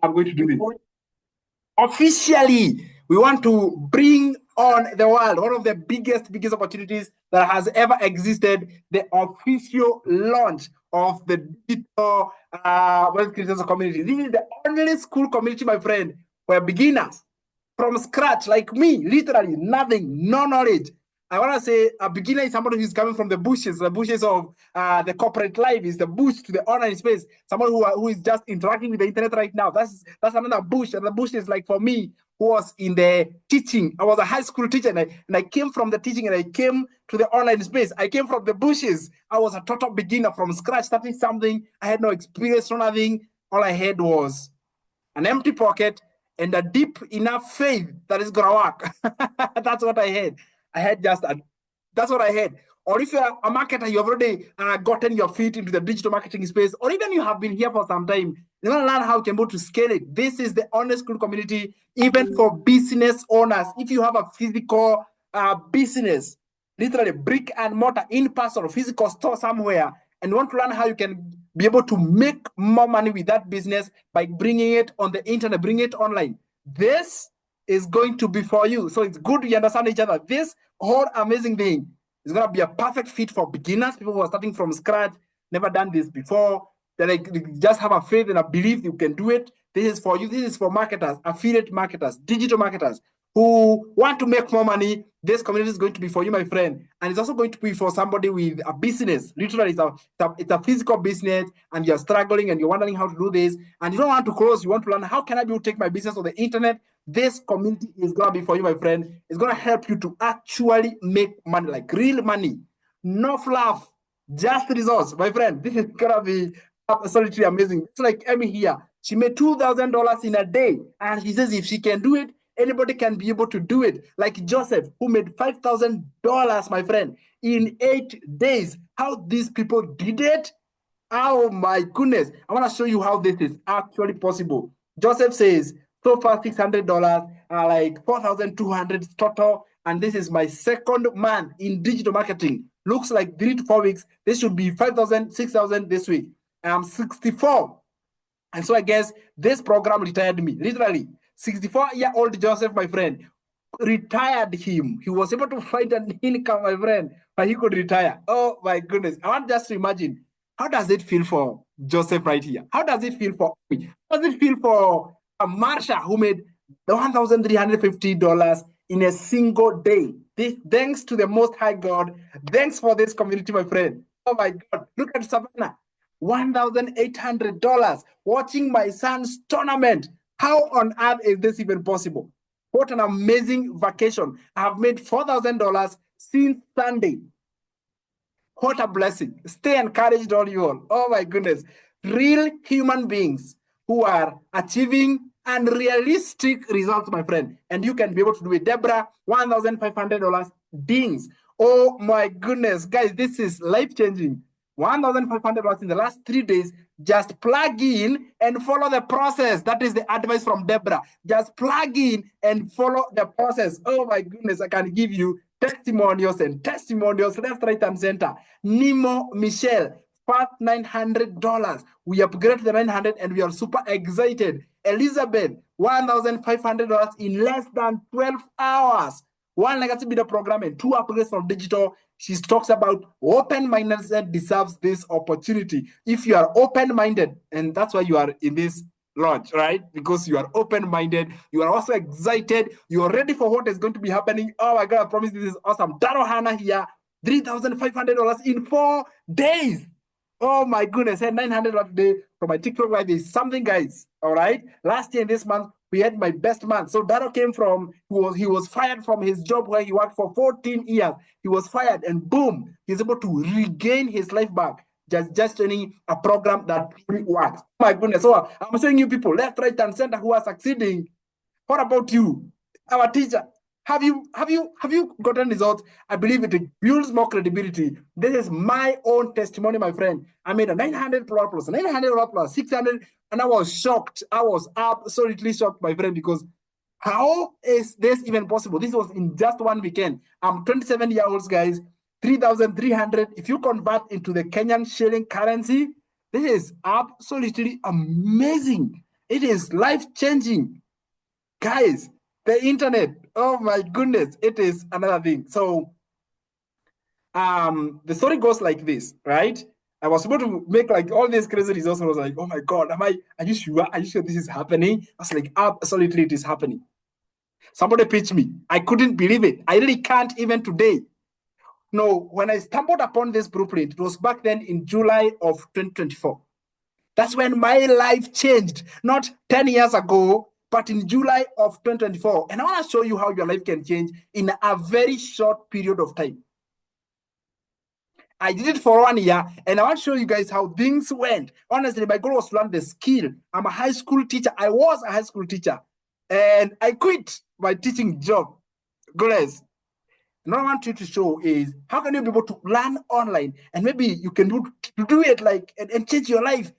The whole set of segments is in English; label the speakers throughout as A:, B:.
A: I'm going to do this. Officially, we want to bring on the world one of the biggest opportunities that has ever existed, the official launch of the digital wealth creators community. This is the only school community, my friend, where beginners from scratch, like me, literally nothing, no knowledge. I want to say a beginner is somebody who's coming from the bushes of the corporate life, is the bush to the online space. Someone who is just interacting with the internet right now. That's another bush. And the bush is like for me, who was in the teaching. I was a high school teacher, and I came from the teaching, and I came to the online space. I came from the bushes. I was a total beginner from scratch, starting something. I had no experience, no nothing. All I had was an empty pocket and a deep enough faith that it's gonna work. That's what I had. That's what I had. Or if you're a marketer, you've already gotten your feet into the digital marketing space, or even you have been here for some time, you want to learn how you can able to scale it. This is the honest school community, even for business owners. If you have a physical business, literally brick and mortar, in-person, physical store somewhere, and you want to learn how you can be able to make more money with that business by bringing it on the internet, bringing it online, this is going to be for you. So it's good we understand each other. This whole amazing thing is going to be a perfect fit for beginners, people who are starting from scratch, never done this before. They like just have a faith and a belief you can do it. This is for you. This is for marketers, affiliate marketers, digital marketers who want to make more money. This community is going to be for you, my friend. And it's also going to be for somebody with a business. Literally, it's a physical business, and you're struggling and you're wondering how to do this, and you don't want to close. You want to learn, how can I be able to take my business on the internet? This community is going to be for you, my friend. It's going to help you to actually make money, like real money. No fluff, just results, my friend. This is going to be absolutely amazing. It's like Emmy here. She made $2,000 in a day, and she says if she can do it, anybody can be able to do it. Like Joseph, who made $5,000, my friend, in 8 days. How these people did it? Oh my goodness. I want to show you how this is actually possible. Joseph says, so far $600, like 4,200 total. And this is my second month in digital marketing. Looks like 3 to 4 weeks. This should be 5,000, 6,000 this week. I'm 64. And so I guess this program retired me, literally. 64-year-old Joseph, my friend, retired him. He was able to find an income, my friend, but he could retire. Oh my goodness. I want just to imagine, how does it feel for Joseph right here? How does it feel for me? How does it feel for Marsha, who made $1,350 in a single day? This, thanks to the Most High God. Thanks for this community, my friend. Oh my God. Look at Savannah. $1,800 watching my son's tournament. How on earth is this even possible? What an amazing vacation. I have made $4,000 since Sunday. What a blessing. Stay encouraged, all you all. Oh my goodness. Real human beings who are achieving unrealistic results, my friend. And you can be able to do it. Deborah, $1,500 dings. Oh my goodness. Guys, this is life-changing. $1,500 in the last 3 days. Just plug in and follow the process. That is the advice from Deborah. Just plug in and follow the process. Oh my goodness, I can give you testimonials and testimonials left, right, and center. Nemo Michelle, first $900. We upgraded the 900 and we are super excited. Elizabeth, $1,500 in less than 12 hours. One legacy bidder program and 2 upgrades from digital. She talks about open-mindedness deserves this opportunity. If you are open-minded, and that's why you are in this launch, right? Because you are open-minded, you are also excited, you are ready for what is going to be happening. Oh my God, I promise this is awesome. Daro Hannah here, $3,500 in 4 days. Oh my goodness, and $900 a day from my TikTok live is something, guys. All right. Last year, this month, we had my best month. So Daro came from, he was fired from his job where he worked for 14 years. He was fired, and boom, he's able to regain his life back. Just joining a program that really works. Oh my goodness. So I'm showing you people left, right, and center who are succeeding. What about you? Our teacher. Have you gotten results? I believe it builds more credibility. This is my own testimony, my friend. I made a $900 plus, $900 plus, 600, and I was shocked. I was absolutely shocked, my friend, because how is this even possible? This was in just 1 weekend. I'm 27-year-olds, guys. 3,300. If you convert into the Kenyan shilling currency, this is absolutely amazing. It is life-changing. Guys, the internet, oh my goodness, it is another thing. So the story goes like this, right? I was supposed to make like all these crazy results. I was like, oh my God, are you sure? Are you sure this is happening? I was like, absolutely, it is happening. Somebody pitched me. I couldn't believe it. I really can't even today. No, when I stumbled upon this blueprint, it was back then in July of 2024. That's when my life changed, not 10 years ago, but in July of 2024. And I want to show you how your life can change in a very short period of time. I did it for 1 year, and I want to show you guys how things went. Honestly, my goal was to learn the skill. I'm a high school teacher. I was a high school teacher, and I quit my teaching job. Guys, what I want you to show is how can you be able to learn online, and maybe you can do it like and change your life.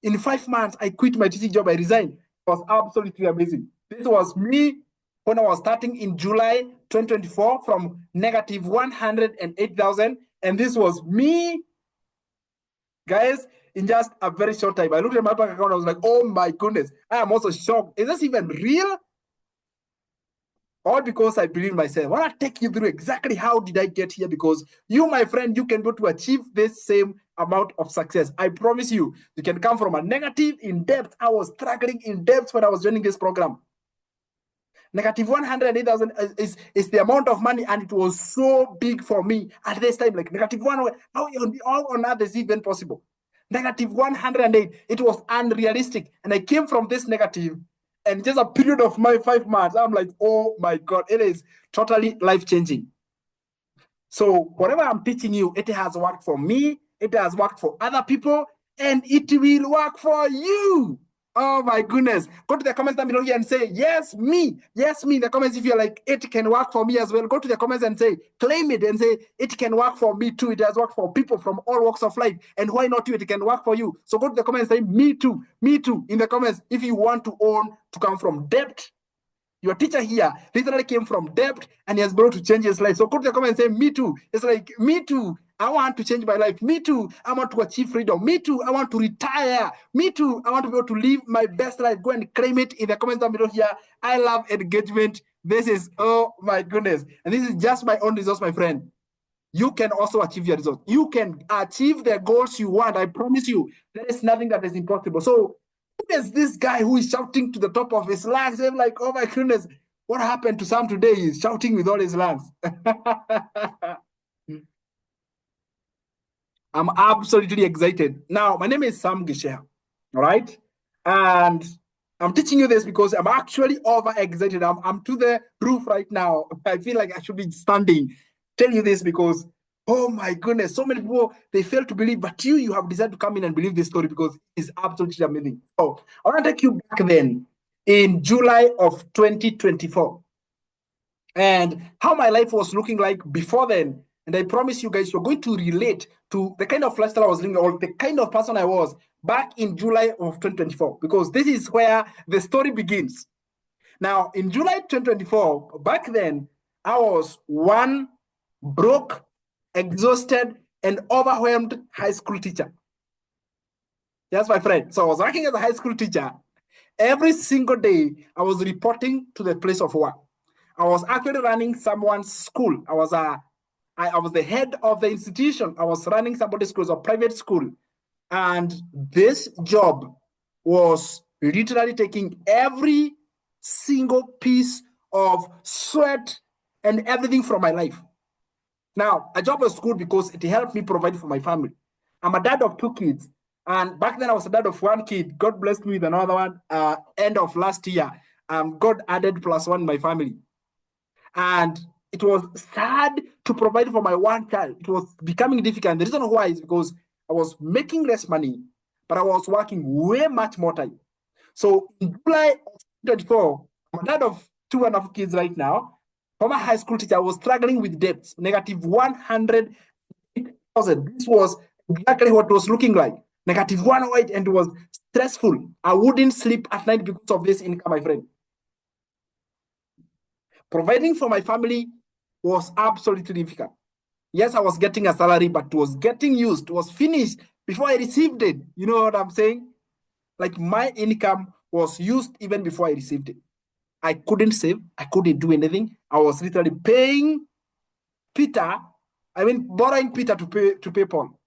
A: In 5 months, I quit my teaching job. I resigned. It was absolutely amazing. This was me when I was starting in July 2024 from negative 108,000. And this was me, guys, in just a very short time. I looked at my bank account. I was like, oh my goodness. I am also shocked. Is this even real? All because I believe in myself. I want to take you through exactly how did I get here, because you, my friend, you can go to achieve this same amount of success. I promise you, you can come from a negative in depth. I was struggling in depth when I was joining this program. Negative 108,000 is the amount of money, and it was so big for me at this time. Like negative one, how on earth is even possible? Negative 108, it was unrealistic. And I came from this negative, and just a period of my 5 months, I'm like, oh my God, it is totally life-changing. So whatever I'm teaching you, it has worked for me, it has worked for other people, and it will work for you. Oh my goodness. Go to the comments down below here and say, yes, me. Yes, me in the comments if you're like, it can work for me as well. Go to the comments and say, claim it and say, it can work for me too. It has worked for people from all walks of life. And why not you? It can work for you. So go to the comments and say, me too, in the comments if you want to come from debt. Your teacher here literally came from debt and he has been able to change his life. So go to the comment and say, me too. It's like, me too. I want to change my life. Me too. I want to achieve freedom. Me too. I want to retire. Me too. I want to be able to live my best life. Go and claim it in the comments down below here. I love engagement. This is, oh my goodness. And this is just my own results, my friend. You can also achieve your results. You can achieve the goals you want. I promise you, there is nothing that is impossible. So there's this guy who is shouting to the top of his lungs. I'm like, oh my goodness, what happened to Sam today? He's shouting with all his lungs. I'm absolutely excited. Now, my name is Sam Gisher, all right? And I'm teaching you this because I'm actually over-excited. I'm to the roof right now. I feel like I should be standing. Tell you this because, oh my goodness, so many people, they fail to believe, but you have decided to come in and believe this story because it's absolutely amazing. So I want to take you back then in July of 2024 and how my life was looking like before then. And I promise you guys, you're going to relate to the kind of lifestyle I was living or the kind of person I was back in July of 2024, because this is where the story begins. Now, in July 2024, back then, I was one broke, exhausted, and overwhelmed high school teacher. Yes, my friend. So I was working as a high school teacher. Every single day, I was reporting to the place of work. I was actually running someone's school. I was the head of the institution. I was running somebody's school, a private school. And this job was literally taking every single piece of sweat and everything from my life. Now, a job was good because it helped me provide for my family. I'm a dad of 2 kids. And back then I was a dad of 1 kid. God blessed me with another one end of last year. God added +1 in my family. And it was sad to provide for my 1 child. It was becoming difficult. The reason why is because I was making less money, but I was working way much more time. So in July of 2024, I'm a dad of 2.5 kids right now. From a high school teacher, I was struggling with debts, negative 108,000. This was exactly what it was looking like. Negative 108, and it was stressful. I wouldn't sleep at night because of this income, my friend. Providing for my family was absolutely difficult. Yes, I was getting a salary, but it was getting used. It was finished before I received it. You know what I'm saying? Like my income was used even before I received it. I couldn't save. I couldn't do anything. I was literally paying Peter. Borrowing Peter to pay Paul.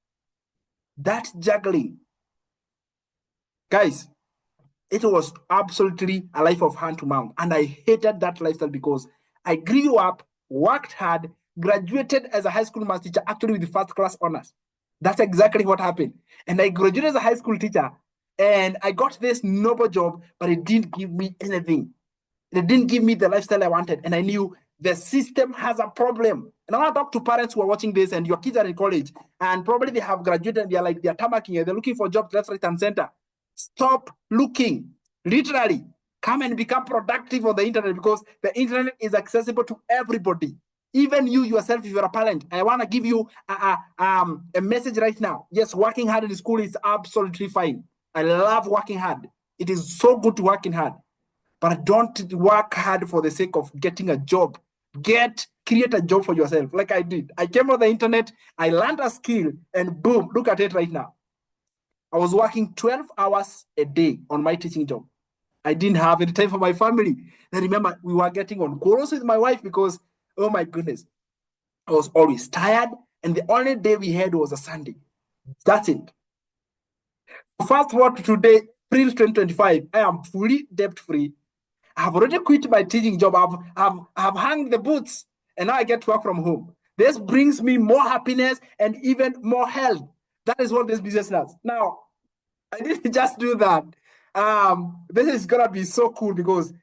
A: That juggling, guys, it was absolutely a life of hand to mouth. And I hated that lifestyle because I grew up, worked hard, graduated as a high school math teacher, actually with the first class honors. That's exactly what happened. And I graduated as a high school teacher and I got this noble job, but it didn't give me anything. It didn't give me the lifestyle I wanted. And I knew the system has a problem. And I want to talk to parents who are watching this and your kids are in college and probably they have graduated and they're tamarking and they're looking for jobs left, right, and center. Stop looking. Literally, come and become productive on the internet because the internet is accessible to everybody. Even you yourself, if you're a parent, I want to give you a message right now. Yes, working hard in school is absolutely fine. I love working hard. It is so good to work hard. But don't work hard for the sake of getting a job. Create a job for yourself, like I did. I came on the internet, I learned a skill, and boom, look at it right now. I was working 12 hours a day on my teaching job. I didn't have any time for my family. I remember we were getting on quarrels with my wife because, oh my goodness, I was always tired, and the only day we had was a Sunday. That's it. Fast forward to today, April 2025, I am fully debt-free. I have already quit my teaching job. I've hung the boots, and now I get to work from home. This brings me more happiness and even more health. That is what this business does. Now, I didn't just do that. This is gonna be so cool because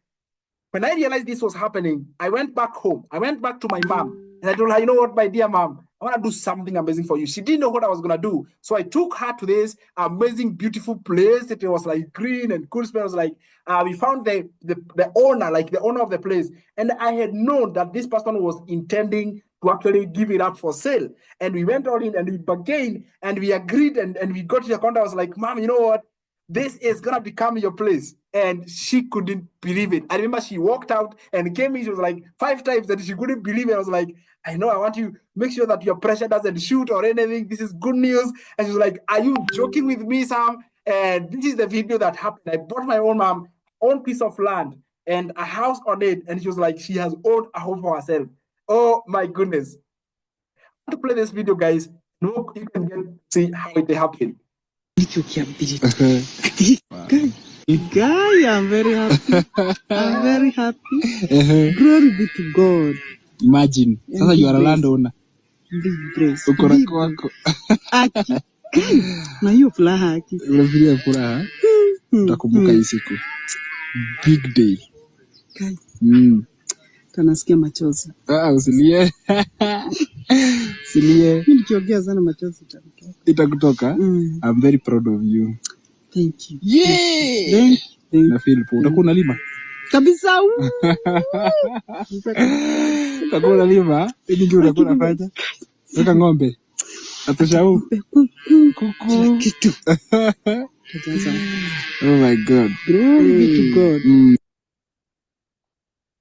A: when I realized this was happening, I went back home. I went back to my mom and I told her, you know what, my dear mom, I want to do something amazing for you. She didn't know what I was going to do. So I took her to this amazing, beautiful place. It was like green and cool. It was like, we found the owner, like the owner of the place. And I had known that this person was intending to actually give it up for sale. And we went all in and we bargained and we agreed and we got to the account. I was like, mom, you know what? This is going to become your place. And she couldn't believe it. I remember she walked out and came in. She was like 5 times that she couldn't believe it. I was like, I know, I want you to make sure that your pressure doesn't shoot or anything. This is good news. And she was like, are you joking with me, Sam? And this is the video that happened. I bought my own mom, own piece of land and a house on it. And she was like, she has owned a home for herself. Oh my goodness. I want to play this video, guys. No, you can see how it happened.
B: Guy, I'm very happy. I'm very happy. Glory be to God.
C: Imagine. Sasa you are a landowner.
B: Big praise.
C: Uko na kwako.
B: Aki. Na hiyo furaha aki.
C: Unafikiria furaha? Utakumbuka hii siku. Big day.
B: Guy. Tanasikia machozi.
C: Usilie. Usilie.
B: Mimi nikiongea sana machozi
C: itakutoka. I'm very proud of you.
B: Thank you.
C: Yeah.
B: Thank you.
C: Na feel poa. Utakuwa unalima?
B: Kabisa.
C: Utakuwa unalima? Nini ndio utakuwa unafanya? Weka ng'ombe. Atashau. Kuku.
B: Kitu.
C: Oh my God.
B: Glory be to God.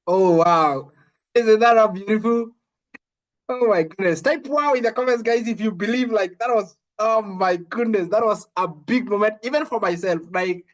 A: Oh wow. Isn't that beautiful? Oh my goodness. Type wow in the comments, guys, if you believe like that was, oh my goodness, that was a big moment, even for myself. Like,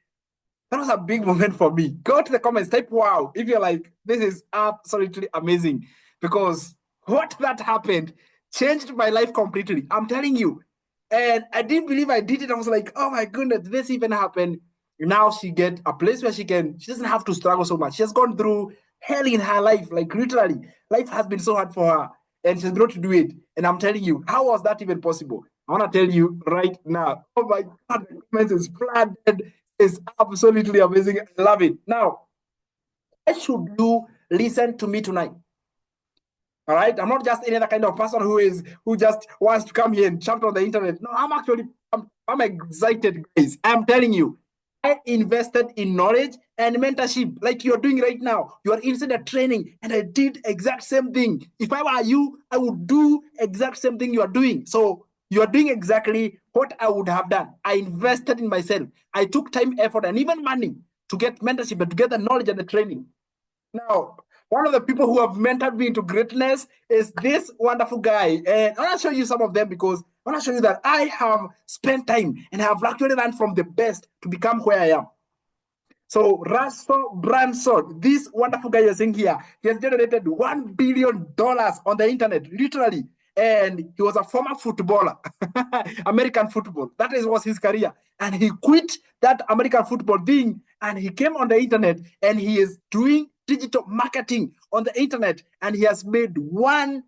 A: that was a big moment for me. Go to the comments, type wow if you're like, this is absolutely amazing. Because what that happened changed my life completely. I'm telling you. And I didn't believe I did it. I was like, oh my goodness, this even happened. Now she get a place where she doesn't have to struggle so much. She has gone through hell in her life. Like literally, life has been so hard for her. And she's going to do it. And I'm telling you, how was that even possible? I want to tell you right now. Oh my God, the comments is flooded. It's absolutely amazing. I love it. Now, why should you listen to me tonight? All right, I'm not just any other kind of person who just wants to come here and chat on the internet. No, I'm excited, guys. I'm telling you, I invested in knowledge and mentorship like you're doing right now. You are inside a training, and I did exact same thing. If I were you, I would do exact same thing you are doing. So you are doing exactly what I would have done. I invested in myself. I took time, effort, and even money to get mentorship and to get the knowledge and the training. Now, one of the people who have mentored me into greatness is this wonderful guy. And I want to show you some of them because I want to show you that I have spent time and have actually learned from the best to become where I am. So Russell Branson, this wonderful guy you're seeing here, he has generated $1 billion on the internet, literally. And he was a former footballer, American football. Was his career. And he quit that American football thing and he came on the internet and he is doing digital marketing on the internet and he has made 1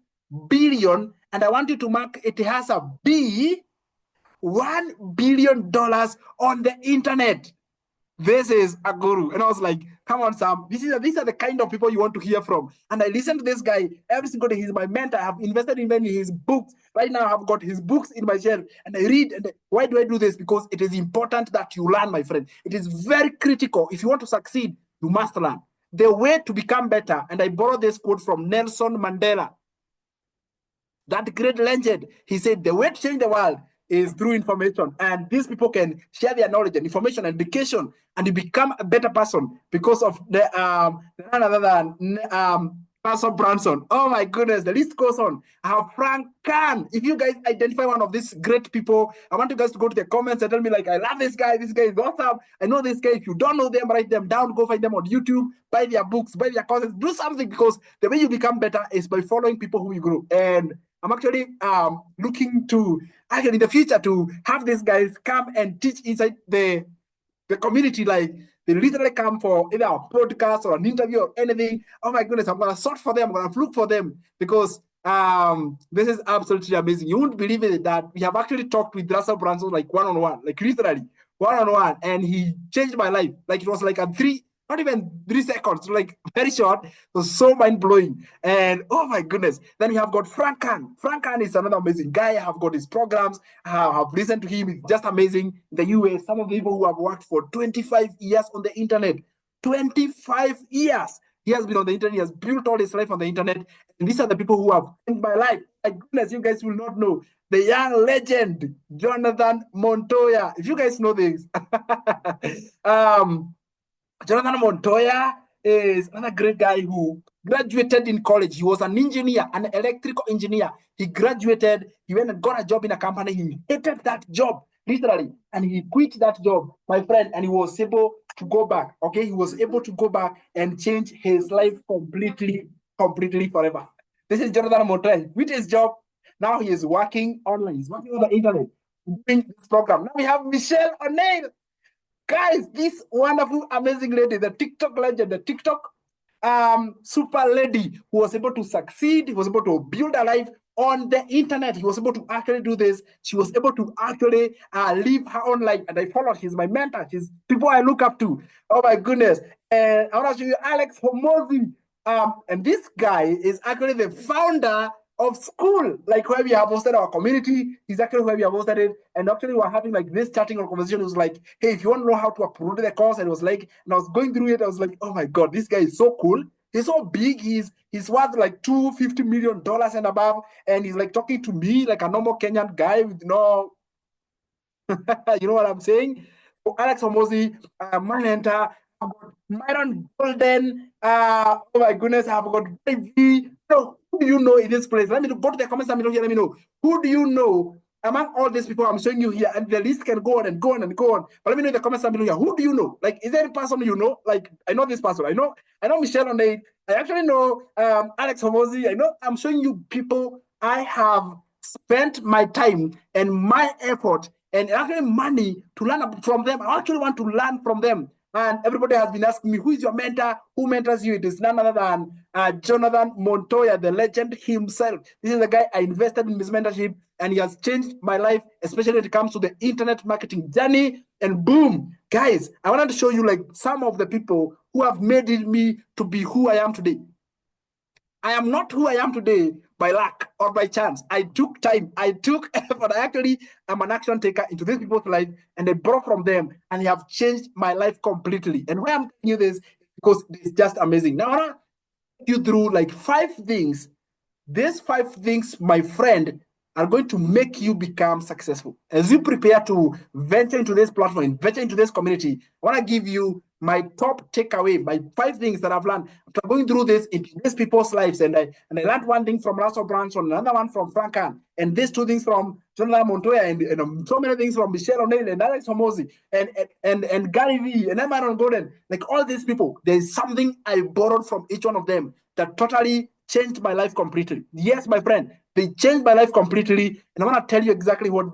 A: billion. And I want you to mark it has a B, $1 billion on the internet. This is a guru. And I was like, come on, Sam. These are the kind of people you want to hear from. And I listen to this guy every single day. He's my mentor. I have invested in many of his books. Right now, I've got his books in my shelf. And I read. And why do I do this? Because it is important that you learn, my friend. It is very critical. If you want to succeed, you must learn. The way to become better, and I borrow this quote from Nelson Mandela, that great legend. He said, the way to change the world is through information, and these people can share their knowledge and information and education, and you become a better person because of the none other than Russell Branson. Oh my goodness, the list goes on. I have Frank Khan. If you guys identify one of these great people, I want you guys to go to the comments and tell me, like, I love this guy. This guy is awesome. I know this guy. If you don't know them, write them down. Go find them on YouTube. Buy their books. Buy their courses. Do something, because the way you become better is by following people who you grow. And I'm actually looking to in the future to have these guys come and teach inside the community. Like, they literally come for either a podcast or an interview or anything. Oh my goodness, I'm gonna sort for them, I'm gonna look for them, because this is absolutely amazing. You won't believe it that we have actually talked with Russell Branson, like one-on-one, like literally one-on-one, and he changed my life. Like, it was like not even 3 seconds, like very short. It was so mind-blowing. And oh my goodness. Then we have got Frank Khan. Frank Khan is another amazing guy. I have got his programs. I have listened to him. It's just amazing. In the US, some of the people who have worked for 25 years on the internet. 25 years. He has been on the internet. He has built all his life on the internet. And these are the people who have changed my life. My goodness, you guys will not know. The young legend, Jonathan Montoya. If you guys know this. Jonathan Montoya is another great guy who graduated in college. He was an engineer, an electrical engineer. He graduated, he went and got a job in a company. He hated that job, literally, and he quit that job, my friend, and he was able to go back, okay? He was able to go back and change his life completely forever. This is Jonathan Montoya. He quit his job. Now he is working online. He's working on the internet, doing this program. Now we have Michelle O'Neill. Guys, this wonderful, amazing lady, the TikTok legend, the TikTok super lady who was able to succeed, who was able to build a life on the internet. He was able to actually do this. She was able to actually live her own life. And I followed. She's my mentor. She's people I look up to. Oh my goodness. And I want to show you Alex Hormozi. And this guy is actually the founder of Skool, like where we have hosted our community. He's actually where we have hosted it. And actually we're having like this chatting or conversation. It was like, hey, if you want to know how to upload the course, and it was like, and I was going through it, I was like, oh my God, this guy is so cool. He's so big. He's worth like $250 million and above. And he's like talking to me like a normal Kenyan guy with no, you know what I'm saying? So Alex Hormozi, my mentor, I've got Myron Golden. Oh my goodness, I've got Ivy. So who do you know in this place? Let me go to the comments. Let me know. Who do you know among all these people I'm showing you here? And the list can go on and go on and go on. But let me know in the comments. Who do you know? Like, is there a person you know? Like, I know this person. I know Michelle O'Neill. I actually know Alex Hormozi. I'm showing you people I have spent my time and my effort and actually money to learn from them. I actually want to learn from them. And everybody has been asking me, who is your mentor? Who mentors you? It is none other than Jonathan Montoya, the legend himself. This is the guy I invested in his mentorship, and he has changed my life, especially when it comes to the internet marketing journey. And boom, guys, I wanted to show you like some of the people who have made me to be who I am today. I am not who I am today by luck or by chance. I took time. I took effort. I actually am an action taker into these people's life, and I brought from them, and they have changed my life completely. And why I'm telling you this, because it's just amazing. Now, I want to take you through like 5 things. These 5 things, my friend, are going to make you become successful. As you prepare to venture into this platform, venture into this community, I want to give you my top takeaway, my 5 things that I've learned after going through this in these people's lives. And I learned one thing from Russell Branson, another one from Frank Khan, and these 2 things from Jonathan Montoya, and so many things from Michelle O'Neill and Alex Hormozi and Gary Vee and Emmanuel Gordon. Like all these people, there's something I borrowed from each one of them that totally changed my life completely. Yes, my friend, they changed my life completely. And I want to tell you exactly what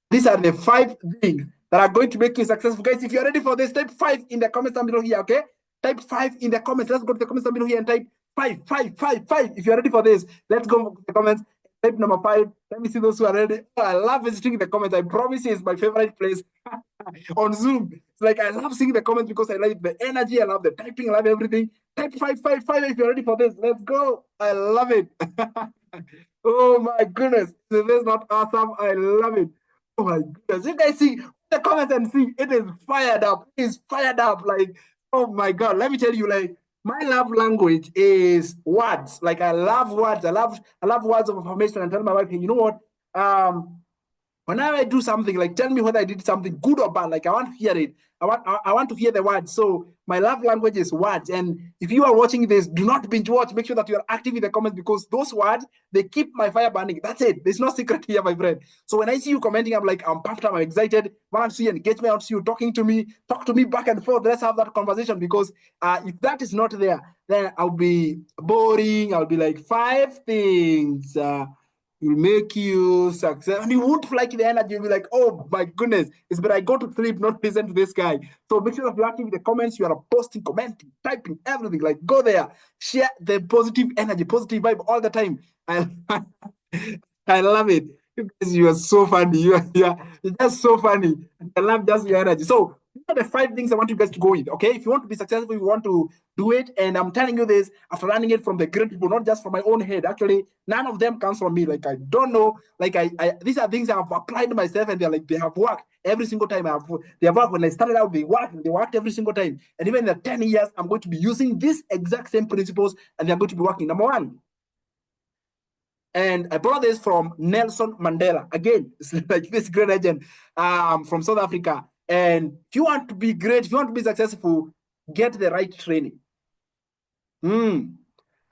A: these are the 5 things that are going to make you successful. Guys, if you're ready for this, type 5 in the comments down below here, okay? Type 5 in the comments. Let's go to the comments down below here and type 5, 5, 5, 5. If you're ready for this, let's go to the comments. Type number 5. Let me see those who are ready. Oh, I love visiting the comments. I promise you, it's my favorite place on Zoom. It's like I love seeing the comments because I like the energy. I love the typing. I love everything. Type 5, 5, 5 if you're ready for this. Let's go. I love it. Oh my goodness. This is not awesome. I love it. Oh my goodness. You guys see the comments and see it is fired up. It is fired up. Like, oh my God. Let me tell you, like, my love language is words. Like I love words. I love words of affirmation and tell my wife, hey, you know what? Whenever I do something, like tell me whether I did something good or bad. Like I want to hear it. I want to hear the words. So my love language is words. And if you are watching this, do not binge watch. Make sure that you are active in the comments because those words, they keep my fire burning. That's it. There's no secret here, my friend. So when I see you commenting, I'm like, I'm pumped up, I'm excited. I want to see engagement, I want to see you talking to me, talk to me back and forth. Let's have that conversation because if that is not there, then I'll be boring. I'll be like 5 things. Will make you success, and you won't like the energy. You'll be like, oh my goodness, it's better I go to sleep, not listen to this guy. So make sure that you're active in the comments, you are posting, commenting, typing, everything. Like go there, share the positive energy, positive vibe all the time. I love it. You guys, you are so funny. You're just so funny. I love just your energy. So these are the 5 things I want you guys to go with. Okay, if you want to be successful, you want to do it. And I'm telling you this after learning it from the great people, not just from my own head. Actually, none of them comes from me. Like I don't know. Like these are things I've applied to myself, and they're like they have worked every single time. They have worked when I started out. They worked every single time. And even in the 10 years, I'm going to be using these exact same principles, and they're going to be working. Number 1. And I brought this from Nelson Mandela. Again, it's like this great legend from South Africa. And if you want to be great, if you want to be successful, get the right training.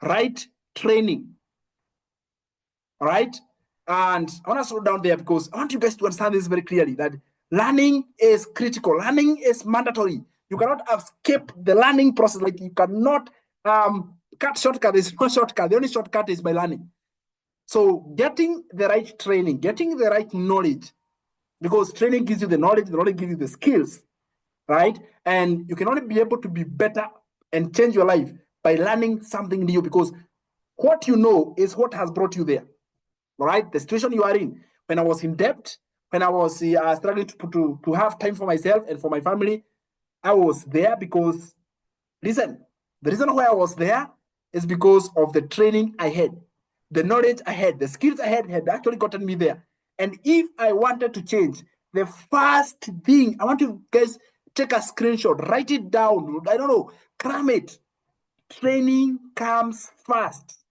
A: Right training. All right? And I want to slow down there because I want you guys to understand this very clearly, that learning is critical. Learning is mandatory. You cannot escape the learning process. Like you cannot cut shortcut. There's no shortcut. The only shortcut is by learning. So getting the right training, getting the right knowledge, because training gives you the knowledge gives you the skills, right? And you can only be able to be better and change your life by learning something new, because what you know is what has brought you there, all right? The situation you are in. When I was in debt, when I was struggling to have time for myself and for my family, I was there because, listen, the reason why I was there is because of the training I had. The knowledge I had, the skills I had actually gotten me there. And if I wanted to change, the first thing, I want you guys take a screenshot, write it down. I don't know, cram it. Training comes first.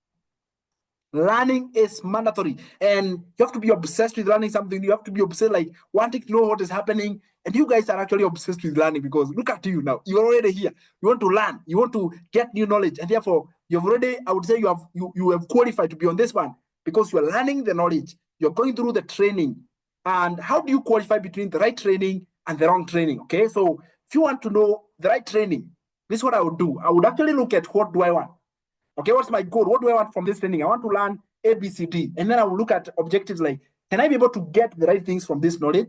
A: Learning is mandatory. And you have to be obsessed with learning something. You have to be obsessed, like wanting to know what is happening. And you guys are actually obsessed with learning because look at you now. You're already here. You want to learn. You want to get new knowledge. And therefore, you've already, I would say you have qualified to be on this one because you're learning the knowledge. You're going through the training. And how do you qualify between the right training and the wrong training? Okay, so if you want to know the right training, this is what I would do. I would actually look at what do I want. Okay, what's my goal? What do I want from this training? I want to learn A, B, C, D. And then I will look at objectives like, can I be able to get the right things from this knowledge?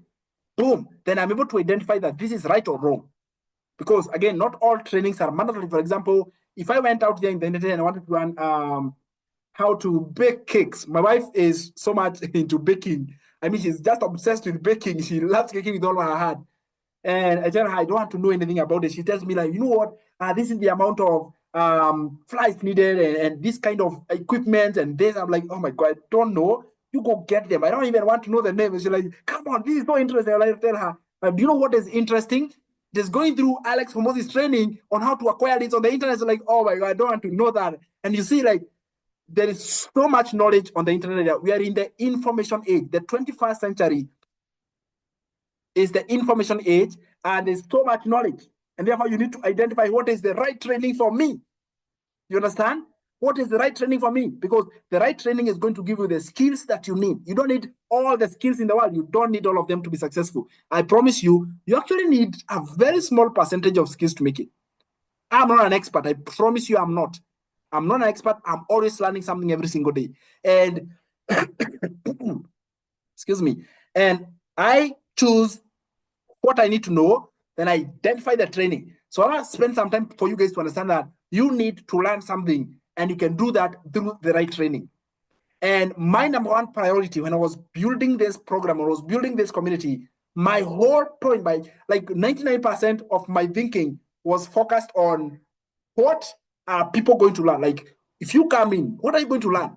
A: Boom. Then I'm able to identify that this is right or wrong. Because again, not all trainings are mandatory. For example, if I went out there in the internet and I wanted to learn how to bake cakes, my wife is so much into baking. I mean, she's just obsessed with baking. She loves baking with all her heart. And I tell her, I don't want to know anything about it. She tells me, like, you know what? This is the amount of flights needed and this kind of equipment and this. I'm like, oh my God, I don't know. You go get them. I don't even want to know the name. And she's like, come on, this is so interesting. I like tell her, do you know what is interesting? Just going through Alex Hormozi's training on how to acquire leads on the internet. So like, oh my God, I don't want to know that. And you see, like, there is so much knowledge on the internet. We are in the information age. The 21st century is the information age, and there's so much knowledge. And therefore, you need to identify what is the right training for me. You understand? What is the right training for me? Because the right training is going to give you the skills that you need. You don't need all the skills in the world. You don't need all of them to be successful. I promise you, you actually need a very small percentage of skills to make it. I'm not an expert. I promise you, I'm not. I'm not an expert. I'm always learning something every single day. And excuse me. And I choose what I need to know, then I identify the training. So I want to spend some time for you guys to understand that you need to learn something, and you can do that through the right training. And my number one priority when I was building this program, or was building this community, my whole point, by like 99% of my thinking was focused on what are people going to learn. Like, if you come in, what are you going to learn?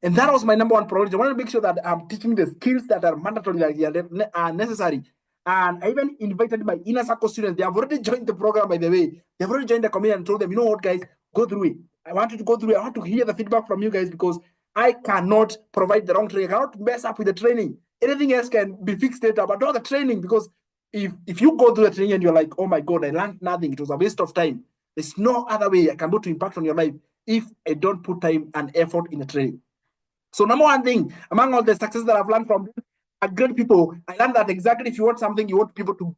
A: And that was my number one priority. I want to make sure that I'm teaching the skills that are mandatory, that are necessary. And I even invited my inner circle students. They have already joined the program, by the way. They've already joined the community, and told them, you know what, guys, go through it. I want you to go through it. I want to hear the feedback from you guys, because I cannot provide the wrong training. I cannot mess up with the training. Anything else can be fixed later, but not the training. Because if you go through the training and you're like, oh my God, I learned nothing, it was a waste of time, there's no other way I can go to impact on your life if I don't put time and effort in the training. So number one thing, among all the success that I've learned from great people, I learned that exactly if you want something, you want people to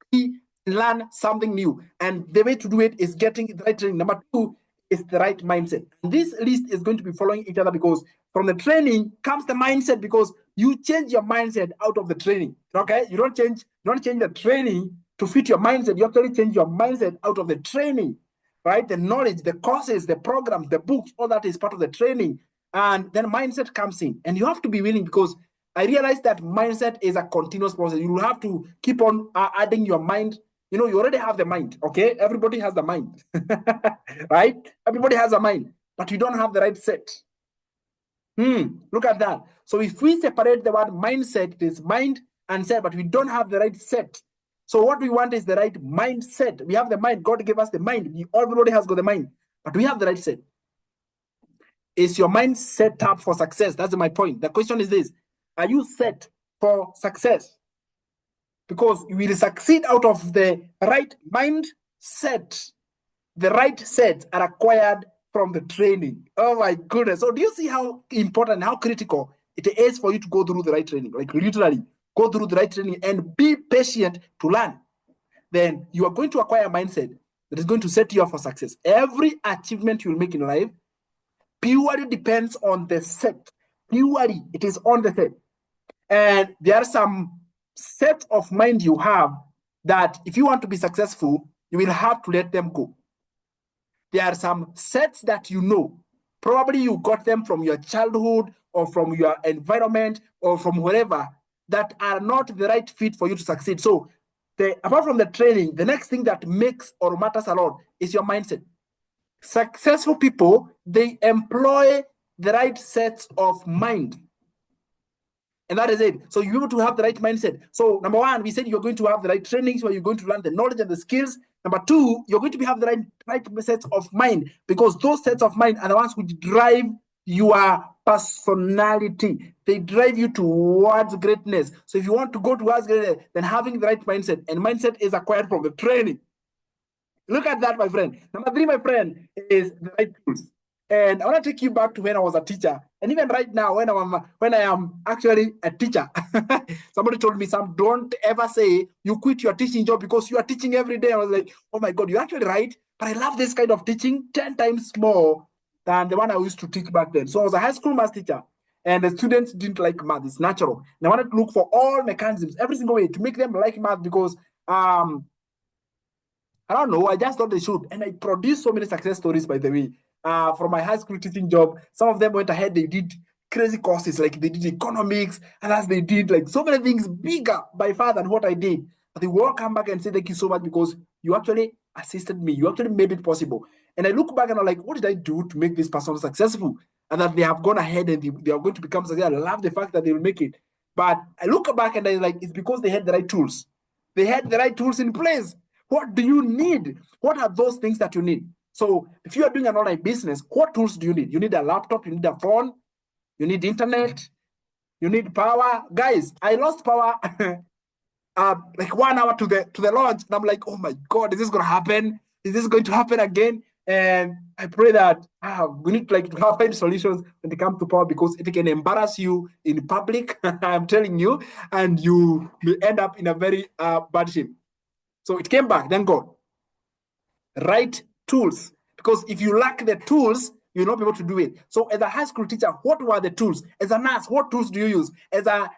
A: learn something new. And the way to do it is getting the right training. Number two is the right mindset. And this list is going to be following each other, because from the training comes the mindset, because you change your mindset out of the training. Okay? You don't change the training to fit your mindset. You actually change your mindset out of the training. Right? The knowledge, the courses, the programs, the books, all that is part of the training. And then mindset comes in, and you have to be willing, because I realized that mindset is a continuous process. You will have to keep on adding your mind. You know, you already have the mind, okay? Everybody has the mind, right? Everybody has a mind, but you don't have the right set. Look at that. So if we separate the word mindset, it is mind and set, but we don't have the right set. So what we want is the right mindset. We have the mind. God gave us the mind. Everybody has got the mind, but we have the right set. Is your mind set up for success? That's my point. The question is this: are you set for success? Because you will succeed out of the right mindset. The right sets are acquired from the training. Oh my goodness. So do you see how important, how critical it is for you to go through the right training? Like, literally go through the right training and be patient to learn. Then you are going to acquire a mindset that is going to set you up for success. Every achievement you will make in life purely depends on the set. Purely, it is on the set. And there are some set of mind you have that if you want to be successful, you will have to let them go. There are some sets that you know. Probably you got them from your childhood or from your environment or from wherever, that are not the right fit for you to succeed. So apart from the training, the next thing that makes or matters a lot is your mindset. Successful people, they employ the right sets of mind. And that is it. So you're able to have the right mindset. So number one, we said you're going to have the right trainings where you're going to learn the knowledge and the skills. Number two, you're going to have the right sets of mind, because those sets of mind are the ones which drive your personality. They drive you towards greatness. So if you want to go towards greatness, then having the right mindset, and mindset is acquired from the training. Look at that, my friend. Number three, my friend, is the right tools. And I want to take you back to when I was a teacher. And even right now, when I am actually a teacher, somebody told me, Sam, don't ever say you quit your teaching job because you are teaching every day. I was like, oh my God, you're actually right. But I love this kind of teaching 10 times more than the one I used to teach back then. So I was a high school math teacher, and the students didn't like math. It's natural. And I wanted to look for all mechanisms, every single way to make them like math, because I don't know, I just thought they should. And I produced so many success stories, by the way. From my high school teaching job, some of them went ahead, they did crazy courses, like they did economics, and as they did like so many things bigger by far than what I did. But they will come back and say, thank you so much, because you actually assisted me. You actually made it possible. And I look back and I'm like, what did I do to make this person successful? And that they have gone ahead and they are going to become successful. I love the fact that they will make it. But I look back and I'm like, it's because they had the right tools. They had the right tools in place. What do you need? What are those things that you need? So if you are doing an online business, what tools do you need? You need a laptop, you need a phone, you need internet, you need power. Guys, I lost power like 1 hour to the launch, and I'm like, oh my God, is this going to happen? Is this going to happen again? And I pray that we need to find solutions when it comes to power, because it can embarrass you in public. I'm telling you, and you will end up in a very bad shape. So it came back. Thank God. Right tools, because if you lack the tools, you'll not be able to do it. So as a high school teacher, what were the tools? As a nurse, what tools do you use? As a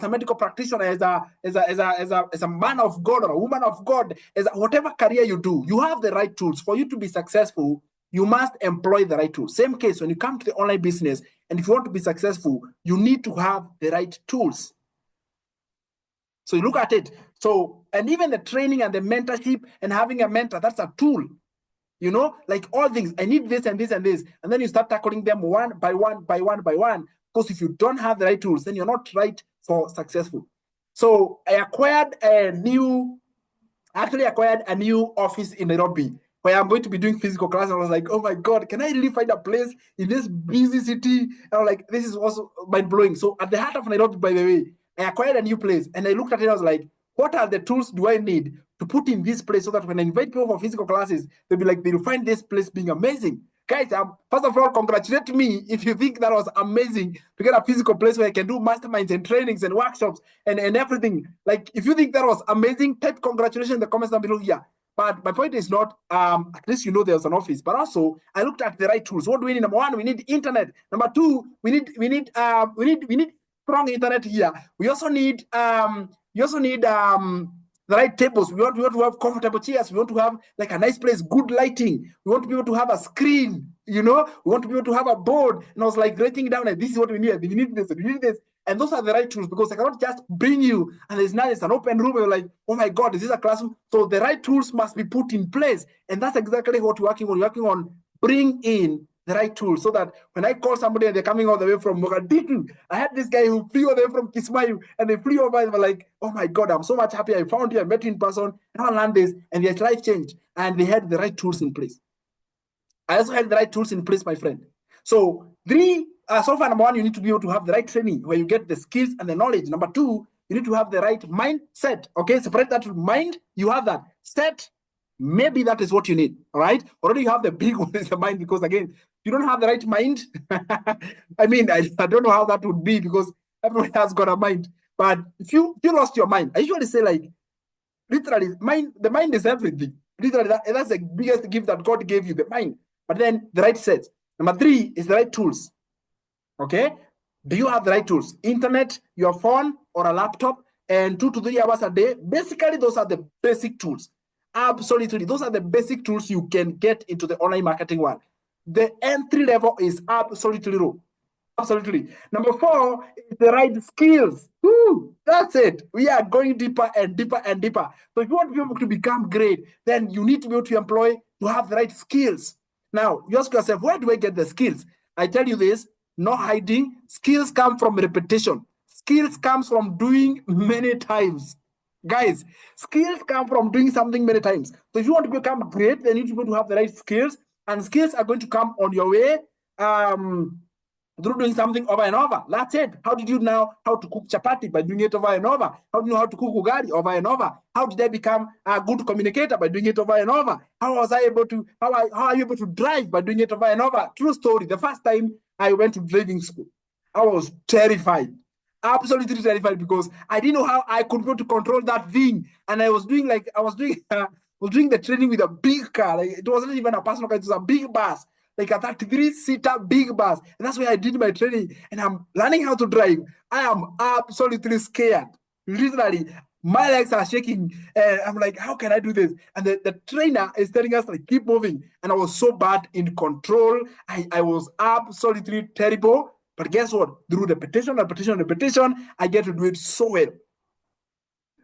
A: medical practitioner, as a man of God or a woman of God, whatever career you do, you have the right tools. For you to be successful, you must employ the right tools. Same case when you come to the online business, and if you want to be successful, you need to have the right tools. So you look at it. So, and even the training and the mentorship and having a mentor, that's a tool. You know, like all things, I need this and this and this. And then you start tackling them one by one, by one, by one. Because if you don't have the right tools, then you're not right for successful. So I acquired a new office in Nairobi, where I'm going to be doing physical class. And I was like, oh my God, can I really find a place in this busy city? And I'm like, this is also mind blowing. So at the heart of Nairobi, by the way, I acquired a new place, and I looked at it. I was like, what are the tools do I need to put in this place so that when I invite people for physical classes, they'll be like, they'll find this place being amazing. Guys, first of all, congratulate me if you think that was amazing to get a physical place where I can do masterminds and trainings and workshops and everything. Like, if you think that was amazing, type congratulations in the comments down below here. But my point is not, at least you know there's an office, but also I looked at the right tools. What do we need? Number one, we need internet. Number two, we need strong internet here. We also need the right tables. We want to have comfortable chairs. We want to have like a nice place, good lighting. We want to be able to have a screen, you know. We want to be able to have a board. And I was like writing down, like, this is what we need. We need this. We need this. And those are the right tools, because I cannot just bring you and it's an open room and you're like, oh my God, is this a classroom? So the right tools must be put in place. And that's exactly what we're working on. We're working on bring in the right tools, so that when I call somebody and they're coming all the way from Mogadishu, I had this guy who flew all the way from Kismayu, and they flew over and were like, oh my God, I'm so much happy I found you, I met you in person, and I learned this, and their life changed, and they had the right tools in place. I also had the right tools in place, my friend. So so far, number one, you need to be able to have the right training where you get the skills and the knowledge. Number two, you need to have the right mindset. Okay, separate that from mind. You have that set. Maybe that is what you need. All right. Already you have the big one is the mind, because again, you don't have the right mind. I mean, I don't know how that would be, because everyone has got a mind. But if you lost your mind, I usually say, like, literally, the mind is everything. Literally, that's the biggest gift that God gave you, the mind. But then the right set. Number three is the right tools. Okay. Do you have the right tools? Internet, your phone, or a laptop, and 2 to 3 hours a day. Basically, those are the basic tools. Absolutely. Those are the basic tools you can get into the online marketing world. The entry level is absolutely low. Absolutely. Number four is the right skills. Woo, that's it. We are going deeper and deeper and deeper. So if you want to be able to become great, then you need to be able to have the right skills. Now, you ask yourself, where do I get the skills? I tell you this, no hiding. Skills come from repetition. Skills comes from doing many times. Guys, skills come from doing something many times. So if you want to become great, then you need to be able to have the right skills, and skills are going to come on your way through doing something over and over. That's it. How did you know how to cook chapati? By doing it over and over. How do you know how to cook ugali? Over and over. How did I become a good communicator? By doing it over and over. How are you able to drive? By doing it over and over. True story. The first time I went to driving school, I was terrified. Absolutely terrified, because I didn't know how I could be able to control that thing. And I was doing the training with a big car. Like, it wasn't even a personal car, it was a big bus, like a 33-seater big bus. And that's where I did my training. And I'm learning how to drive. I am absolutely scared. Literally, my legs are shaking. And I'm like, how can I do this? And the trainer is telling us, like, keep moving. And I was so bad in control. I was absolutely terrible. But guess what? Through repetition, I get to do it so well.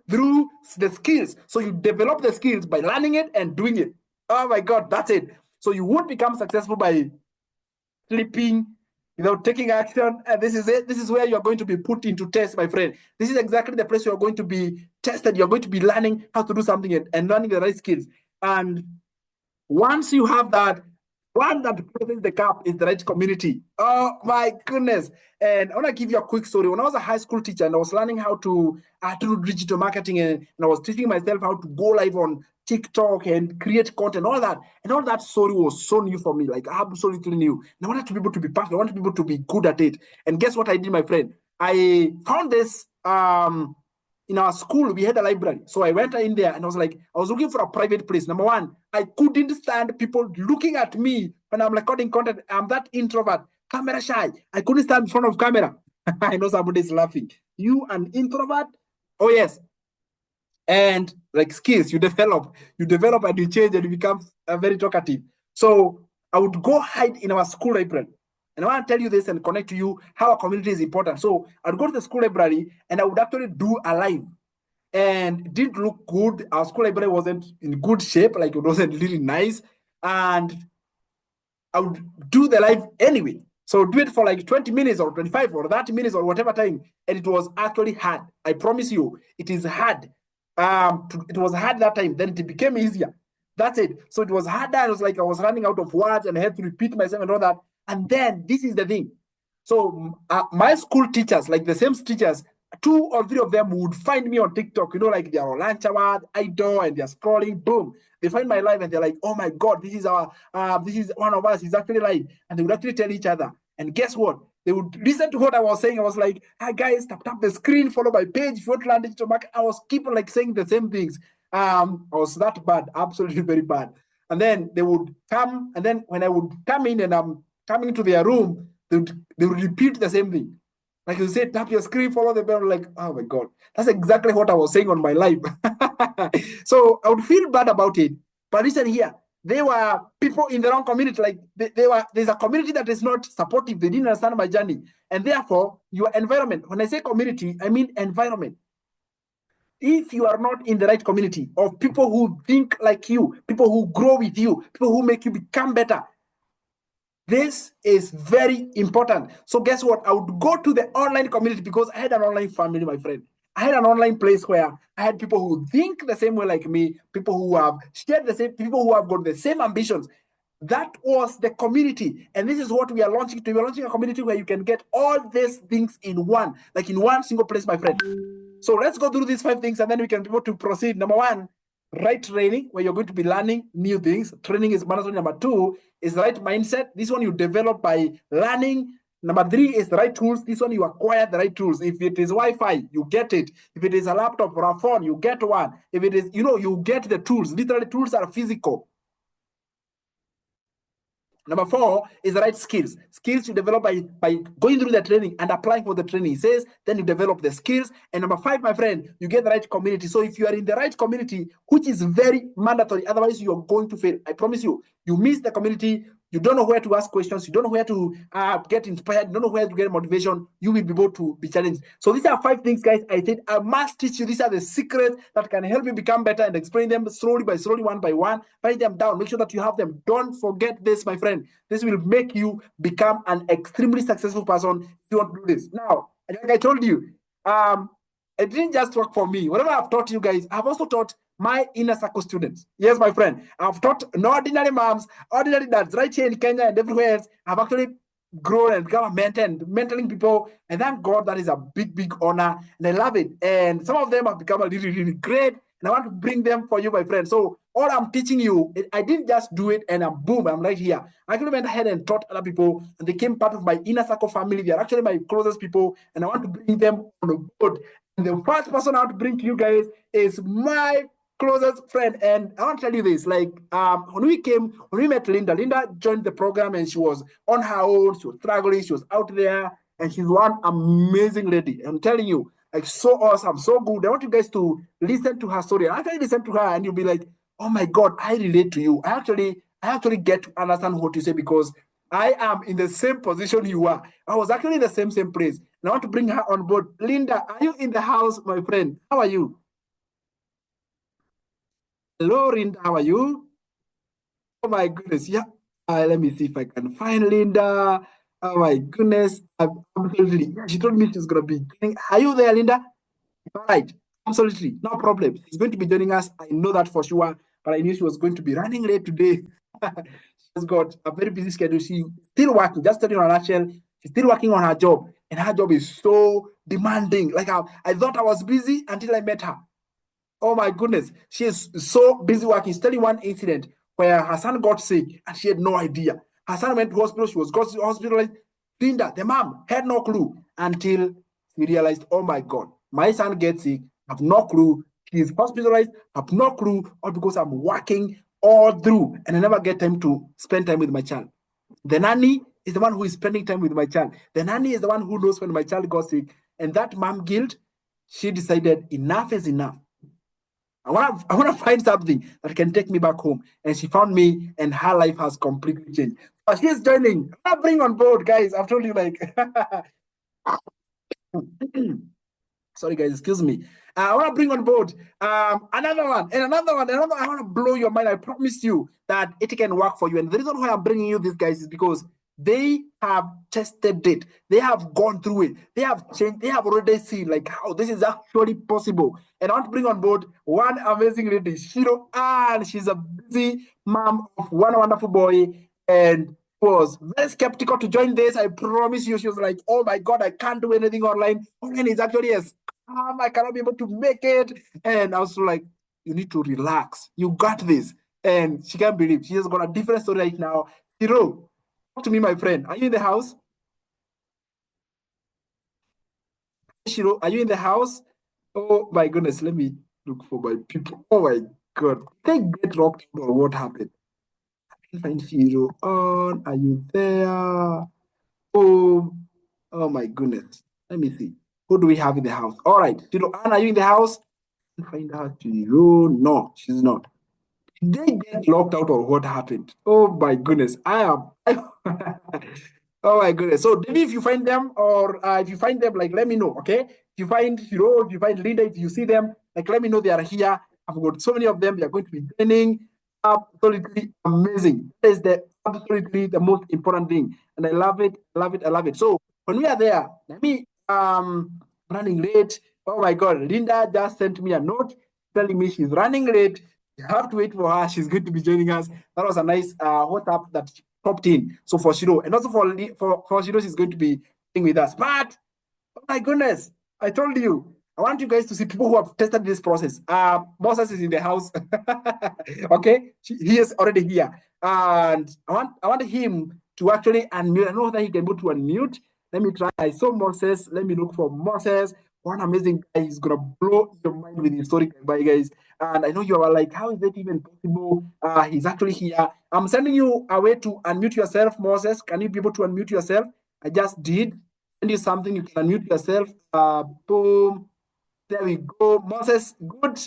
A: Through the skills. So you develop the skills by learning it and doing it. Oh my God, that's it. So you won't become successful by sleeping without taking action. And this is it. This is where you're going to be put into test, my friend. This is exactly the place you're going to be tested. You're going to be learning how to do something and learning the right skills. And once you have that, one that closes the gap is the right community. Oh my goodness. And I want to give you a quick story. When I was a high school teacher and I was learning how to do digital marketing, and I was teaching myself how to go live on TikTok and create content, all that. And all that story was so new for me, like absolutely new. And I wanted to be able to be passionate. I wanted people to be good at it. And guess what I did, my friend? I found this in our school. We had a library. So I went in there and I was like, I was looking for a private place. Number one, I couldn't stand people looking at me when I'm recording content. I'm that introvert, camera shy. I couldn't stand in front of camera. I know somebody's laughing. You an introvert? Oh yes. And like skills, you develop and you change and you become very talkative. So I would go hide in our school library. And I want to tell you this and connect to you how a community is important. So I'd go to the school library and I would actually do a live, and it didn't look good. Our school library wasn't in good shape, like it wasn't really nice. And I would do the live anyway. So do it for like 20 minutes or 25 or 30 minutes or whatever time. And it was actually hard. I promise you, it is hard. It was hard that time. Then it became easier. That's it. So it was harder. It was like I was running out of words and I had to repeat myself and all that. And then this is the thing. So my school teachers, like the same teachers, 2 or 3 of them would find me on TikTok, like they are on lunch hour, idol, and they're scrolling, boom. They find my live and they're like, oh my God, this is one of us, he's actually live. And they would actually tell each other. And guess what? They would listen to what I was saying. I was like, hi guys, tap the screen, follow my page, if you want to learn digital marketing. I was keeping like saying the same things. I was that bad, absolutely very bad. And then they would come, and then when I would come in and I'm coming to their room, they would repeat the same thing. Like you said, tap your screen, follow the bell. Like, oh my God, that's exactly what I was saying on my live. So I would feel bad about it. But listen here, there were people in the wrong community. Like there's a community that is not supportive. They didn't understand my journey. And therefore, your environment, when I say community, I mean environment. If you are not in the right community of people who think like you, people who grow with you, people who make you become better, this is very important. So guess what? I would go to the online community because I had an online family, my friend. I had an online place where I had people who think the same way like me, people who have shared the same, people who have got the same ambitions. That was the community. And this is what we are launching to. We are launching a community where you can get all these things in one, like in one single place, my friend. So let's go through these 5 things and then we can be able to proceed. Number 1, right training, where you're going to be learning new things. Training is mandatory. Number 2 is right mindset. This one you develop by learning. Number 3 is the right tools. This one you acquire the right tools. If it is Wi-Fi, you get it. If it is a laptop or a phone, you get one. If it is, you get the tools. Literally, tools are physical. Number 4 is the right skills. Skills you develop by going through the training and applying for the training. It says, then you develop the skills. And number 5, my friend, you get the right community. So if you are in the right community, which is very mandatory, otherwise you're going to fail. I promise you, you miss the community, you don't know where to ask questions, you don't know where to get inspired, you don't know where to get motivation, you will be able to be challenged. So these are 5 things, guys, I said I must teach you. These are the secrets that can help you become better, and explain them slowly, one by one. Write them down, make sure that you have them. Don't forget this, my friend. This will make you become an extremely successful person if you want to do this. Now, like I told you, it didn't just work for me. Whatever I've taught you guys, I've also taught my inner circle students. Yes, my friend. I've taught ordinary moms, ordinary dads, right here in Kenya and everywhere else. I've actually grown and become a mentor and mentoring people. And thank God, that is a big, big honor. And I love it. And some of them have become really, really great. And I want to bring them for you, my friend. So all I'm teaching you, I didn't just do it and boom, I'm right here. I actually went ahead and taught other people, and they became part of my inner circle family. They are actually my closest people, and I want to bring them on board. And the first person I want to bring to you guys is my closest friend. And I want to tell you this, like when we met Linda joined the program, and she was on her own, she was struggling, she was out there, and she's one amazing lady. I'm telling you, like so awesome, so good. I want you guys to listen to her story. And after you listen to her, and you'll be like, oh my God, I relate to you. I actually get to understand what you say, because I am in the same position you are. I was actually in the same place. And I want to bring her on board. Linda, are you in the house, my friend? How are you? Hello, Linda. How are you? Oh my goodness. Yeah. Let me see if I can find Linda. Oh my goodness. Absolutely. Yeah, she told me she's gonna be joining. Are you there, Linda? All right. Absolutely. No problem. She's going to be joining us. I know that for sure. But I knew she was going to be running late today. she's got a very busy schedule. She's still working, just telling you on a nutshell, she's still working on her job, and her job is so demanding. Like I thought I was busy until I met her. Oh my goodness, she is so busy working. She's telling one incident where her son got sick and she had no idea. Her son went to hospital, she was got hospitalized. Linda, the mom, had no clue until we realized, oh my God, my son gets sick, I have no clue. He's hospitalized, I have no clue, all because I'm working all through and I never get time to spend time with my child. The nanny is the one who is spending time with my child. The nanny is the one who knows when my child got sick. And that mom guilt, she decided enough is enough. I want to find something that can take me back home. And she found me, and her life has completely changed. So she's joining. I'll bring on board, guys. I've told you, like, sorry, guys, excuse me. I want to bring on board another one and another one. Another. I want to blow your mind. I promise you that it can work for you. And the reason why I'm bringing you these guys is because they have tested it. They have gone through it. They have changed. They have already seen like how this is actually possible. And I want to bring on board one amazing lady, Shiro, and she's a busy mom of one wonderful boy. And was very skeptical to join this. I promise you, she was like, "Oh my God, I can't do anything online. Online is actually a scam. I cannot be able to make it." And I was like, "You need to relax. You got this." And she can't believe she has got a different story right now. Shiro, talk to me, my friend. Are you in the house? Shiro, are you in the house? Oh my goodness, let me look for my people. Oh my God, they get locked out or what happened? I can find Shiro on. Are you there? Oh, oh my goodness. Let me see. Who do we have in the house? All right. Shiro, Anne, are you in the house? Find her. Shiro. No, she's not. Did they get locked out or what happened? Oh my goodness. Oh my goodness. So maybe if you find them or if you find them, like let me know. Okay. If you find Shiro, if you find Linda, if you see them, like let me know they are here. I've got so many of them. They are going to be training. Absolutely amazing. That is the absolutely the most important thing. And I love it. I love it. I love it. So when we are there, let me running late. Oh my god, Linda just sent me a note telling me she's running late. You have to wait for her. She's going to be joining us. That was a nice WhatsApp that she popped in. So for Shiro, and also for Shiro, she's going to be staying with us. But oh my goodness, I told you. I want you guys to see people who have tested this process. Moses is in the house. Okay, he is already here. And I want him to actually unmute. I know that he can go to unmute. Let me try. I saw Moses. Let me look for Moses. One amazing guy. He's gonna blow your mind with his story, by guys. And I know you are like, how is that even possible? He's actually here. I'm sending you a way to unmute yourself, Moses. Can you be able to unmute yourself? I just did send you something. You can unmute yourself. Boom. There we go. Moses, good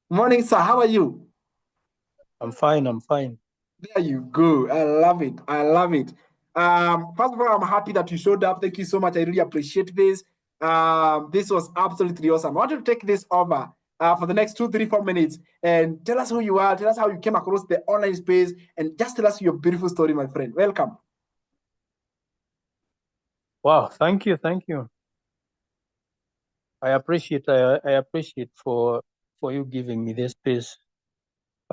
A: morning, sir. How are you?
D: I'm fine. I'm fine.
A: There you go. I love it. I love it. First of all, I'm happy that you showed up. Thank you so much. I really appreciate this. This was absolutely awesome. I want you to take this over for the next 2, 3, 4 minutes and tell us who you are. Tell us how you came across the online space and just tell us your beautiful story, my friend. Welcome.
D: Wow. Thank you. Thank you. I appreciate for you giving me this space.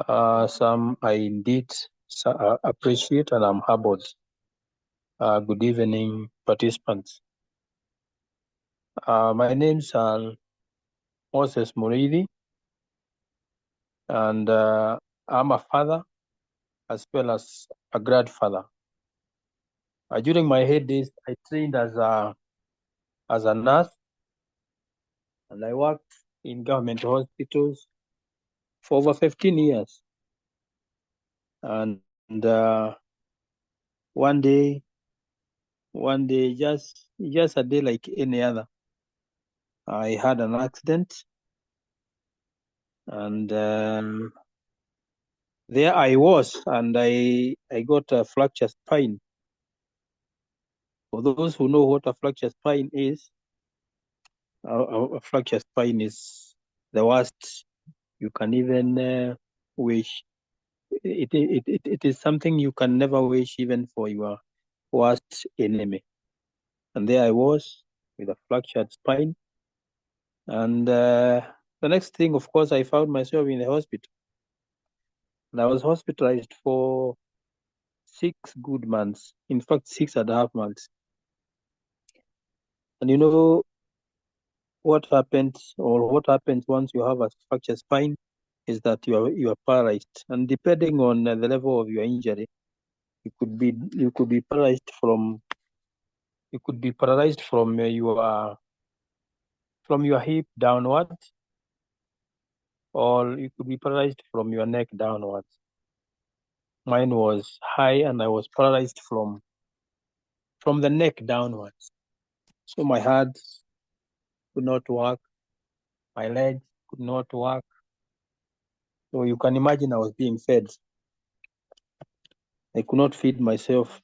D: Some I indeed appreciate, and I'm humbled. Good evening, participants. My name's Moses Muridi, and I'm a father as well as a grandfather. During my head days, I trained as a nurse, and I worked in government hospitals for over 15 years. And one day, just a day like any other, I had an accident, and there I was, and I got a fractured spine. For those who know what a fractured spine is, a fractured spine is the worst you can even wish. It is something you can never wish even for your worst enemy. And there I was with a fractured spine. And the next thing, of course, I found myself in the hospital. And I was hospitalized for 6 good months. In fact, 6.5 months. And you know what happens, or what happens once you have a fractured spine, is that you are paralyzed. And depending on the level of your injury, you could be paralyzed from your hip downwards, or you could be paralyzed from your neck downwards. Mine was high, and I was paralyzed from the neck downwards. So my hands could not work, my legs could not work. So you can imagine I was being fed. I could not feed myself.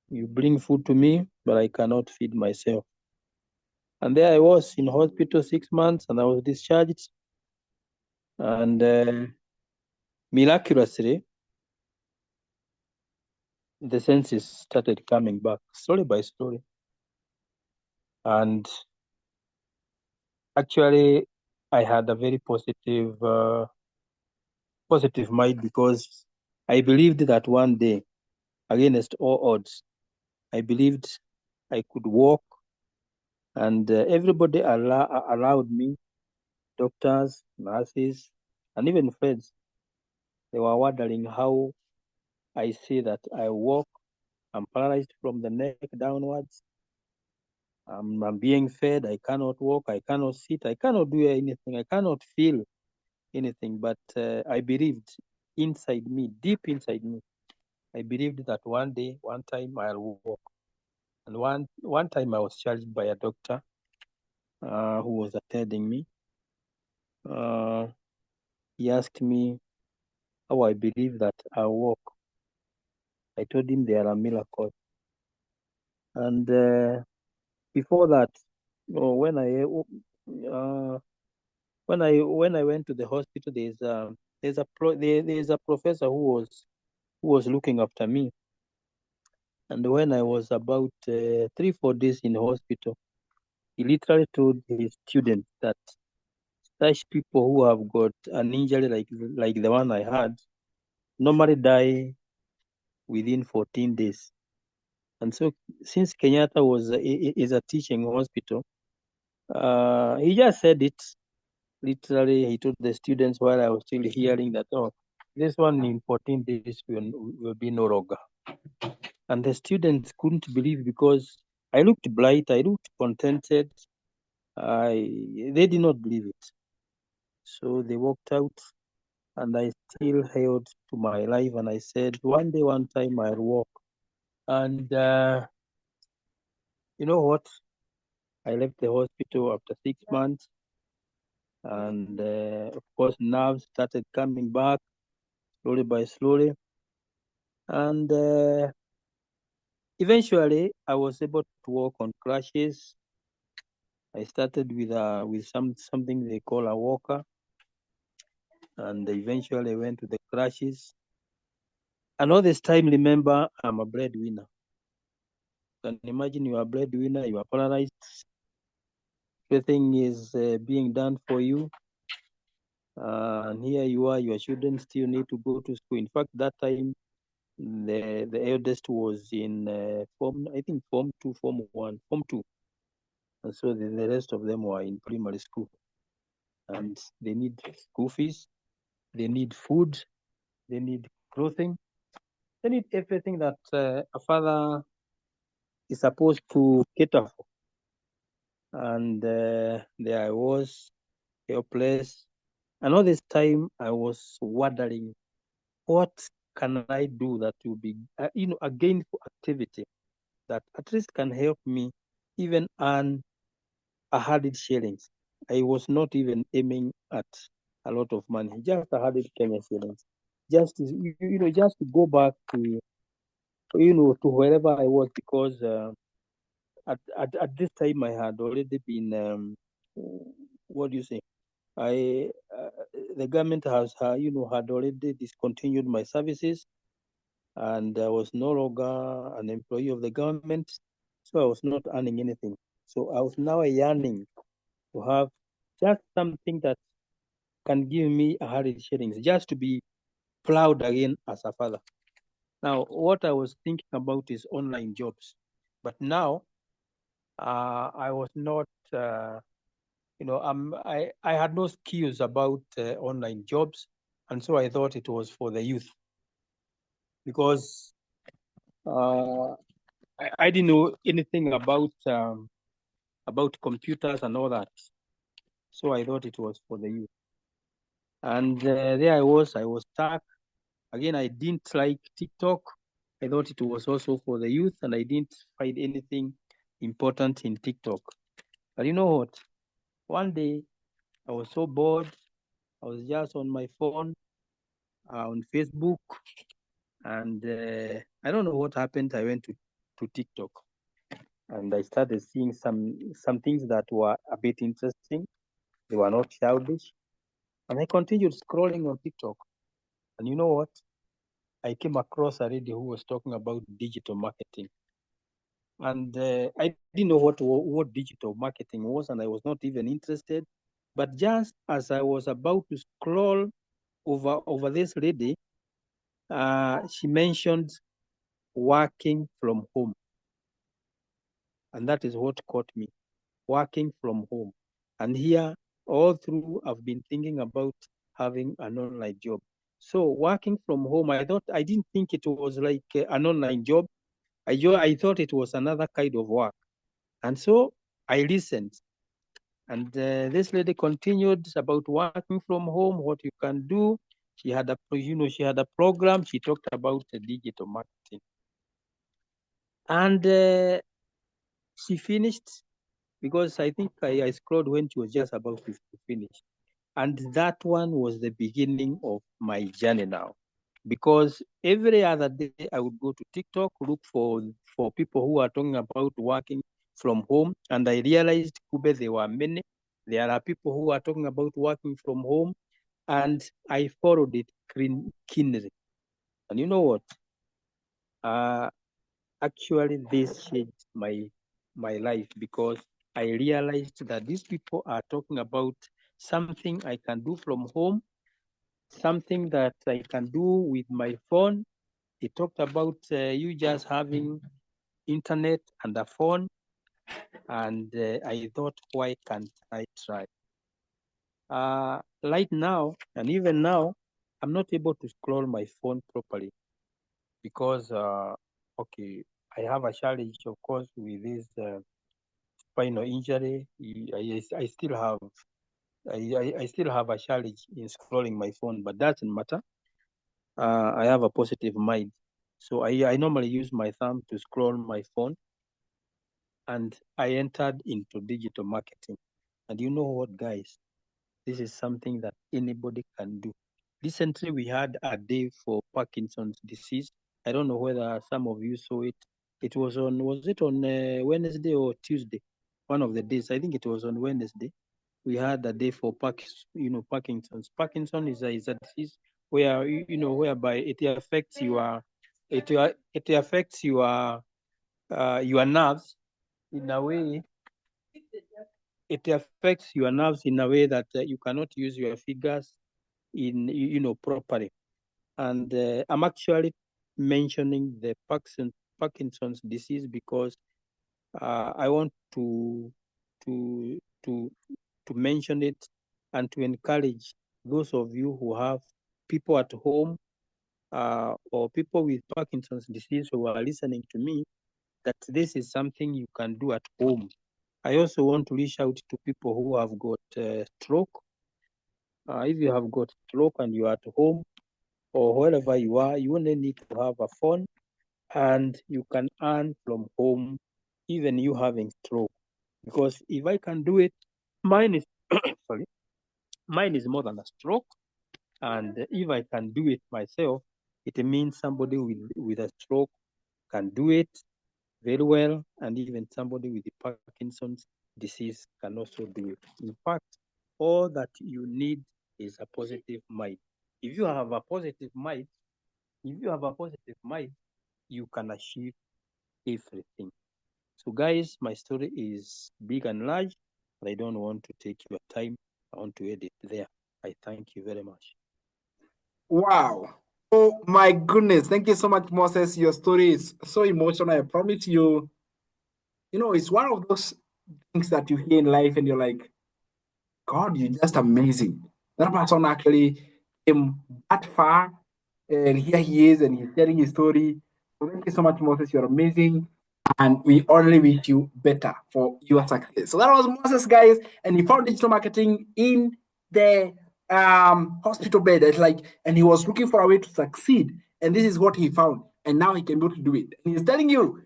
D: You bring food to me, but I cannot feed myself. And there I was in hospital 6 months, and I was discharged. And miraculously, the senses started coming back slowly by slowly. And actually, I had a very positive mind, because I believed that one day, against all odds, I believed I could walk, and everybody allowed me, doctors, nurses, and even friends. They were wondering how I say that I walk. I'm paralyzed from the neck downwards. I'm being fed. I cannot walk. I cannot sit. I cannot do anything. I cannot feel anything. But I believed inside me, deep inside me, I believed that one day, one time, I'll walk. And one time I was charged by a doctor who was attending me. He asked me how I believe that I'll walk. I told him there are miracles. And before that, when I went to the hospital, there's a professor who was looking after me. And when I was about 3-4 days in hospital, he literally told his students that such people who have got an injury like the one I had normally die within 14 days. And so, since Kenyatta is a teaching hospital, he just said it. Literally, he told the students while I was still hearing that, oh, this one in 14 days will be no longer. And the students couldn't believe, because I looked bright, I looked contented. They did not believe it. So they walked out, and I still held to my life, and I said, one day, one time, I'll walk. And you know what? I left the hospital after 6 months, and of course, nerves started coming back slowly by slowly. And eventually, I was able to walk on crutches. I started with something they call a walker, and eventually went to the crutches. And all this time, remember, I'm a breadwinner. You can imagine you are a breadwinner, you are paralyzed. Everything is being done for you. And here you are, your children still need to go to school. In fact, that time, the eldest was in form 2, form 1, form 2. And so the rest of them were in primary school. And they need school fees, they need food, they need clothing, they need everything that a father is supposed to cater for. And there I was, helpless. And all this time, I was wondering, what can I do that will be, a gainful activity that at least can help me even earn 100 shillings. I was not even aiming at a lot of money, just 100 Kenya shillings, just to, just to go back to, to wherever I was, because at this time I had already been, what do you say? The government had already discontinued my services, and I was no longer an employee of the government, so I was not earning anything. So I was now yearning to have just something that can give me 100 shillings, just to be proud again as a father. Now, what I was thinking about is online jobs, but now I was not, I had no skills about online jobs, and so I thought it was for the youth because I didn't know anything about computers and all that, so I thought it was for the youth. And there I was stuck. Again, I didn't like TikTok. I thought it was also for the youth, and I didn't find anything important in TikTok. But you know what? One day I was so bored. I was just on my phone, on Facebook, and I don't know what happened. I went to TikTok, and I started seeing some things that were a bit interesting. They were not childish, and I continued scrolling on TikTok. And you know what? I came across a lady who was talking about digital marketing. And I didn't know what digital marketing was, and I was not even interested. But just as I was about to scroll over this lady, she mentioned working from home. And that is what caught me, working from home. And here, all through, I've been thinking about having an online job. So working from home, I didn't think it was like an online job. I thought it was another kind of work. And so I listened. And this lady continued about working from home, what you can do. She had a program. She talked about digital marketing. And she finished because I think I scrolled when she was just about to finish. And that one was the beginning of my journey now. Because every other day I would go to TikTok, look for people who are talking about working from home. And I realized there were many. There are people who are talking about working from home. And I followed it keenly. And you know what? Actually, this changed my life because I realized that these people are talking about something I can do from home, something that I can do with my phone. He talked about you just having internet and a phone, and I thought, why can't I try? Right now, and even now, I'm not able to scroll my phone properly because, okay, I have a challenge, of course, with this spinal injury. I still have I still have a challenge in scrolling my phone, but that doesn't matter. I have a positive mind. So I normally use my thumb to scroll my phone, and I entered into digital marketing. And you know what, guys? This is something that anybody can do. Recently, we had a day for Parkinson's disease. I don't know whether some of you saw it. Was it on Wednesday or Tuesday? One of the days. I think it was on Wednesday. We had a day for Parkinson's. Parkinson is a disease where whereby it affects it affects your nerves in a way. It affects your nerves in a way that you cannot use your fingers in properly. And I'm actually mentioning the Parkinson's disease because I want to to mention it and to encourage those of you who have people at home or people with Parkinson's disease who are listening to me, that this is something you can do at home. I also want to reach out to people who have got stroke. If you have got stroke and you are at home or wherever you are, you only need to have a phone and you can earn from home, even you having stroke. Because if I can do it, mine is sorry, mine is more than a stroke. And if I can do it myself, it means somebody with a stroke can do it very well, and even somebody with the Parkinson's disease can also do it. In fact, all that you need is a positive mind. If you have a positive mind, you can achieve everything. So guys, my story is big and large, but I don't want to take your time. I want to end it there. I thank you very much.
A: Wow. Oh my goodness. Thank you so much, Moses. Your story is so emotional. I promise you, it's one of those things that you hear in life and you're like, God, you're just amazing. That person actually came that far, and here he is, and he's sharing his story. So thank you so much, Moses. You're amazing, and we only wish you better for your success. So that was Moses, guys, and he found digital marketing in the hospital bed. It's like, and he was looking for a way to succeed, and this is what he found, and now he can be able to do it. And he's telling you,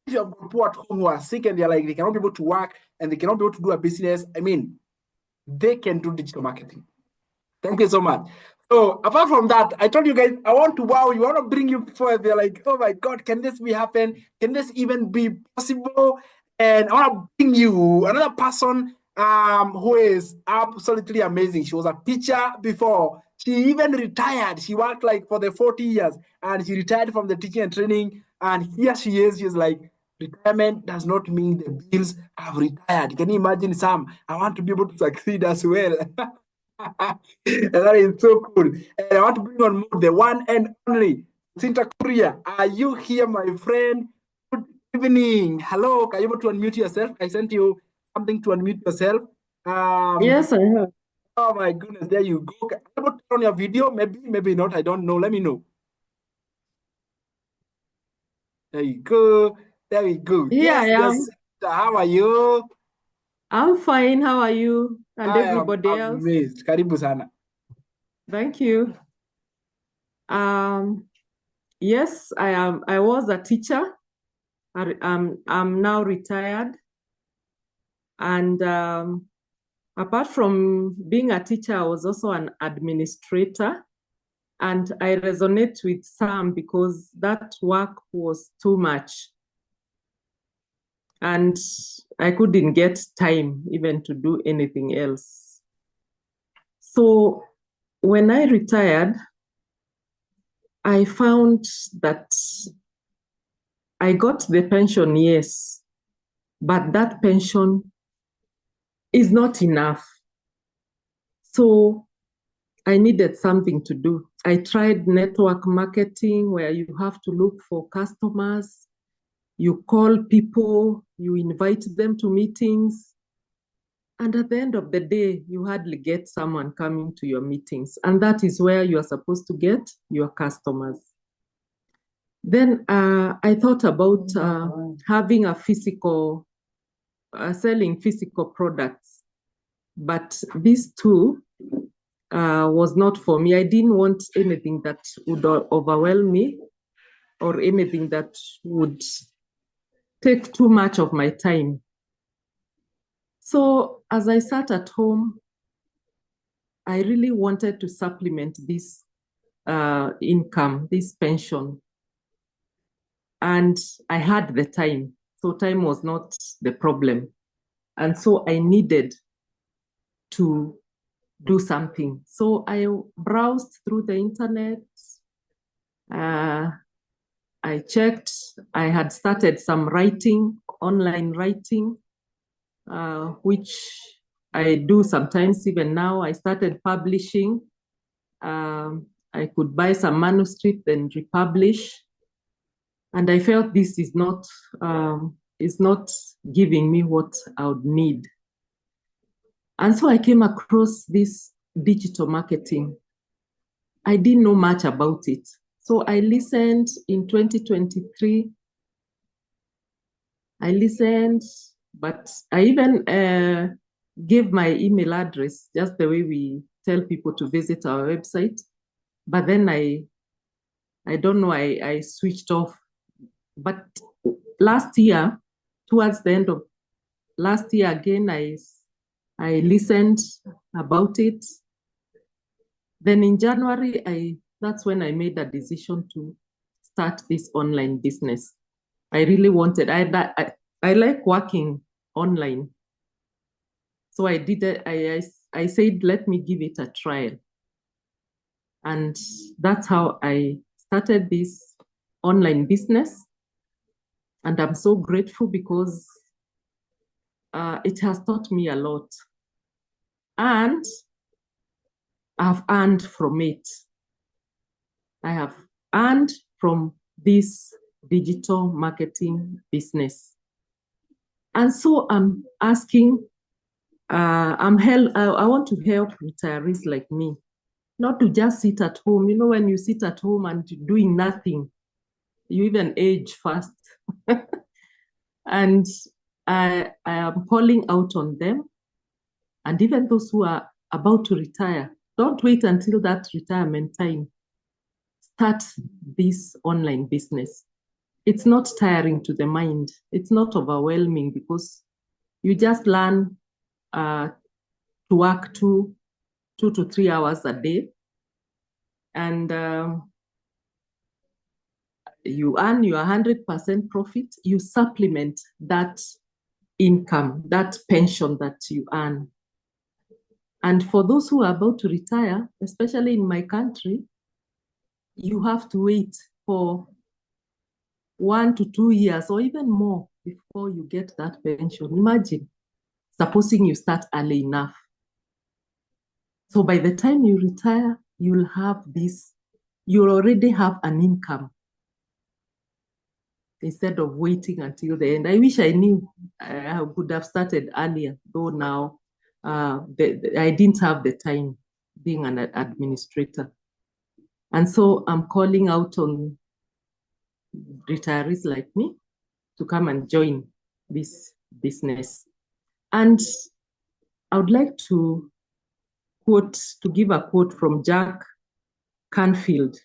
A: if you have got people at home who are sick and they're like they cannot be able to work and they cannot be able to do a business, I mean, they can do digital marketing. Thank you so much. So apart from that, I told you guys I want to wow you. I want to bring you forward. They're like, oh my God, can this be happen? Can this even be possible? And I want to bring you another person who is absolutely amazing. She was a teacher before. She even retired. She worked like for the 40 years and she retired from the teaching and training. And here she is. She's like, retirement does not mean the bills have retired. Can you imagine, Sam? I want to be able to succeed as well. And that is so cool. And I want to bring on the one and only Sinta Kuria. Are you here, my friend? Good evening. Hello. Can you able to unmute yourself? I sent you something to unmute yourself.
E: Yes, I have.
A: Oh my goodness, there you go. Can you able to turn on your video? Maybe not. I don't know. Let me know. There you go. There we go.
E: Here I am.
A: How are you?
E: I'm fine. How are you and
A: I am
E: everybody else?
A: amazed. Karibu sana.
E: Thank you. Yes, I am. I was a teacher. I'm now retired. And apart from being a teacher, I was also an administrator. And I resonate with Sam because that work was too much. And I couldn't get time even to do anything else. So when I retired, I found that I got the pension, yes, but that pension is not enough. So I needed something to do. I tried network marketing where you have to look for customers, you call people, you invite them to meetings. And at the end of the day, you hardly get someone coming to your meetings. And that is where you are supposed to get your customers. Then I thought about having a physical, selling physical products. But these two was not for me. I didn't want anything that would overwhelm me or anything that would take too much of my time. So as I sat at home, I really wanted to supplement this income, this pension. And I had the time. So time was not the problem. And so I needed to do something. So I browsed through the internet. I checked. I had started some writing, online writing, which I do sometimes even now. I started publishing. I could buy some manuscript and republish. And I felt this is not giving me what I would need. And so I came across this digital marketing. I didn't know much about it. So I listened in 2023. I listened, but I even gave my email address, just the way we tell people to visit our website. But then I don't know, I switched off. But last year, towards the end of last year again, I listened about it. Then in January, that's when I made a decision to start this online business. I really wanted, I like working online. So I did it, I said, let me give it a trial. And that's how I started this online business. And I'm so grateful because it has taught me a lot. And I've earned from it. I have earned from this digital marketing business. And so I'm asking, I want to help retirees like me, not to just sit at home. You know, when you sit at home and doing nothing, you even age fast. And I am calling out on them, and even those who are about to retire. Don't wait until that retirement time. Start this online business. It's not tiring to the mind. It's not overwhelming because you just learn to work 2 to 3 hours a day, and you earn your 100% profit. You supplement that income, that pension that you earn. And for those who are about to retire, especially in my country, you have to wait for 1 to 2 years or even more before you get that pension. Imagine, supposing you start early enough. So by the time you retire, you'll have this, you'll already have an income instead of waiting until the end. I wish I knew I would have started earlier, though now I didn't have the time being an administrator. And so I'm calling out on retirees like me to come and join this business. And I would like to give a quote from Jack Canfield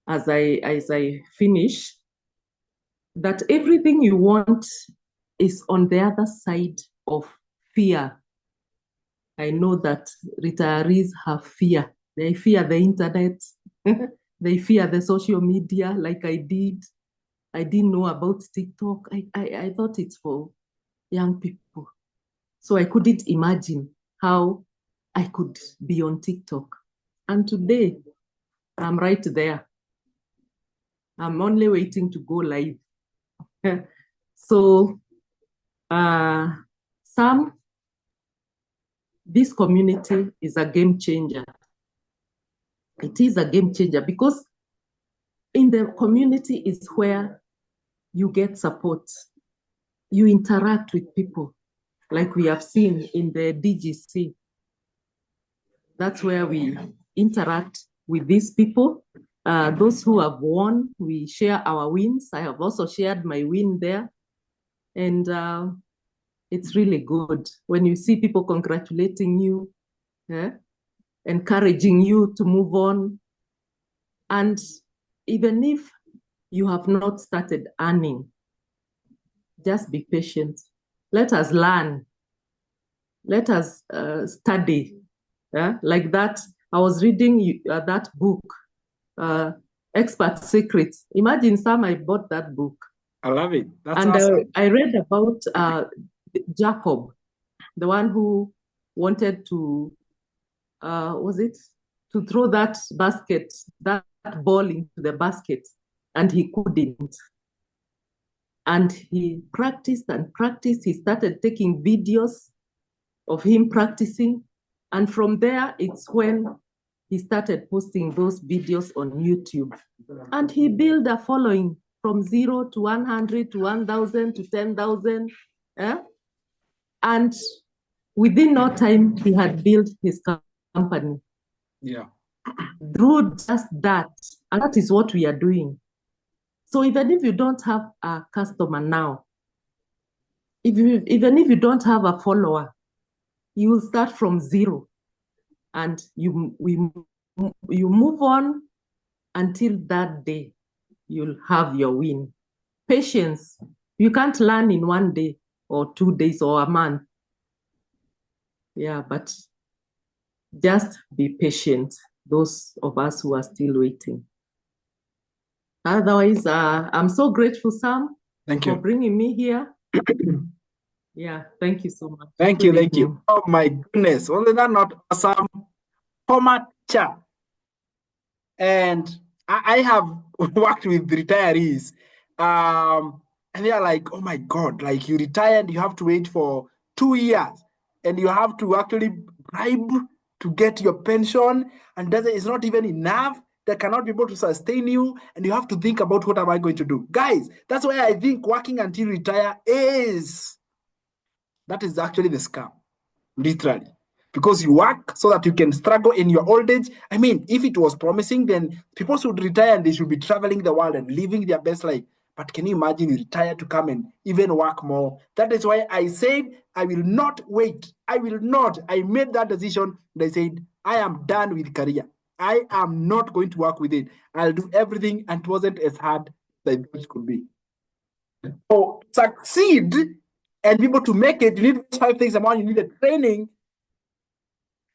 E: as I finish, that everything you want is on the other side of fear. I know that retirees have fear. They fear the internet. They fear the social media like I did. I didn't know about TikTok. I thought it's for young people. So I couldn't imagine how I could be on TikTok. And today, I'm right there. I'm only waiting to go live. So, Sam, this community is a game changer. It is a game changer because in the community is where you get support. You interact with people like we have seen in the DGC. That's where we interact with these people. Those who have won, we share our wins. I have also shared my win there. And it's really good when you see people congratulating you, encouraging you to move on. And even if you have not started earning, just be patient. Let us learn. Let us study. Like that, I was reading that book, Expert Secrets. Imagine, Sam, I bought that book.
A: I love it. That's awesome.
E: I read about Jacob, the one who wanted to, to throw that basket, that ball into the basket, and he couldn't. And he practiced and practiced. He started taking videos of him practicing. And from there, it's when he started posting those videos on YouTube. And he built a following from 0 to 100 to 1,000 to 10,000. And within no time, he had built his company.
A: Yeah.
E: Through just that. And that is what we are doing. So even if you don't have a customer now, even if you don't have a follower, you will start from 0. And you move on until that day you'll have your win. Patience. You can't learn in 1 day or 2 days or a month. Yeah, but just be patient, those of us who are still waiting. Otherwise, I'm so grateful, Sam, for bringing me here. Yeah, thank you so much.
A: Thank you. Oh my goodness, wasn't that not awesome? Former teacher. And I have worked with retirees. And they are like, oh my God, like you retired, you have to wait for 2 years and you have to actually bribe to get your pension. And it's not even enough. that cannot be able to sustain you, and you have to think about what am I going to do. Guys, that's why I think working until retire is actually the scam, literally. Because you work so that you can struggle in your old age. I mean, if it was promising, then people should retire and they should be traveling the world and living their best life. But can you imagine you retire to come and even work more? That is why I said I will not wait. I will not. I made that decision. They said, I am done with career. I am not going to work with it. I'll do everything, and it wasn't as hard as it could be. So succeed and be able to make it, you need 5 things. Number one, you need a training.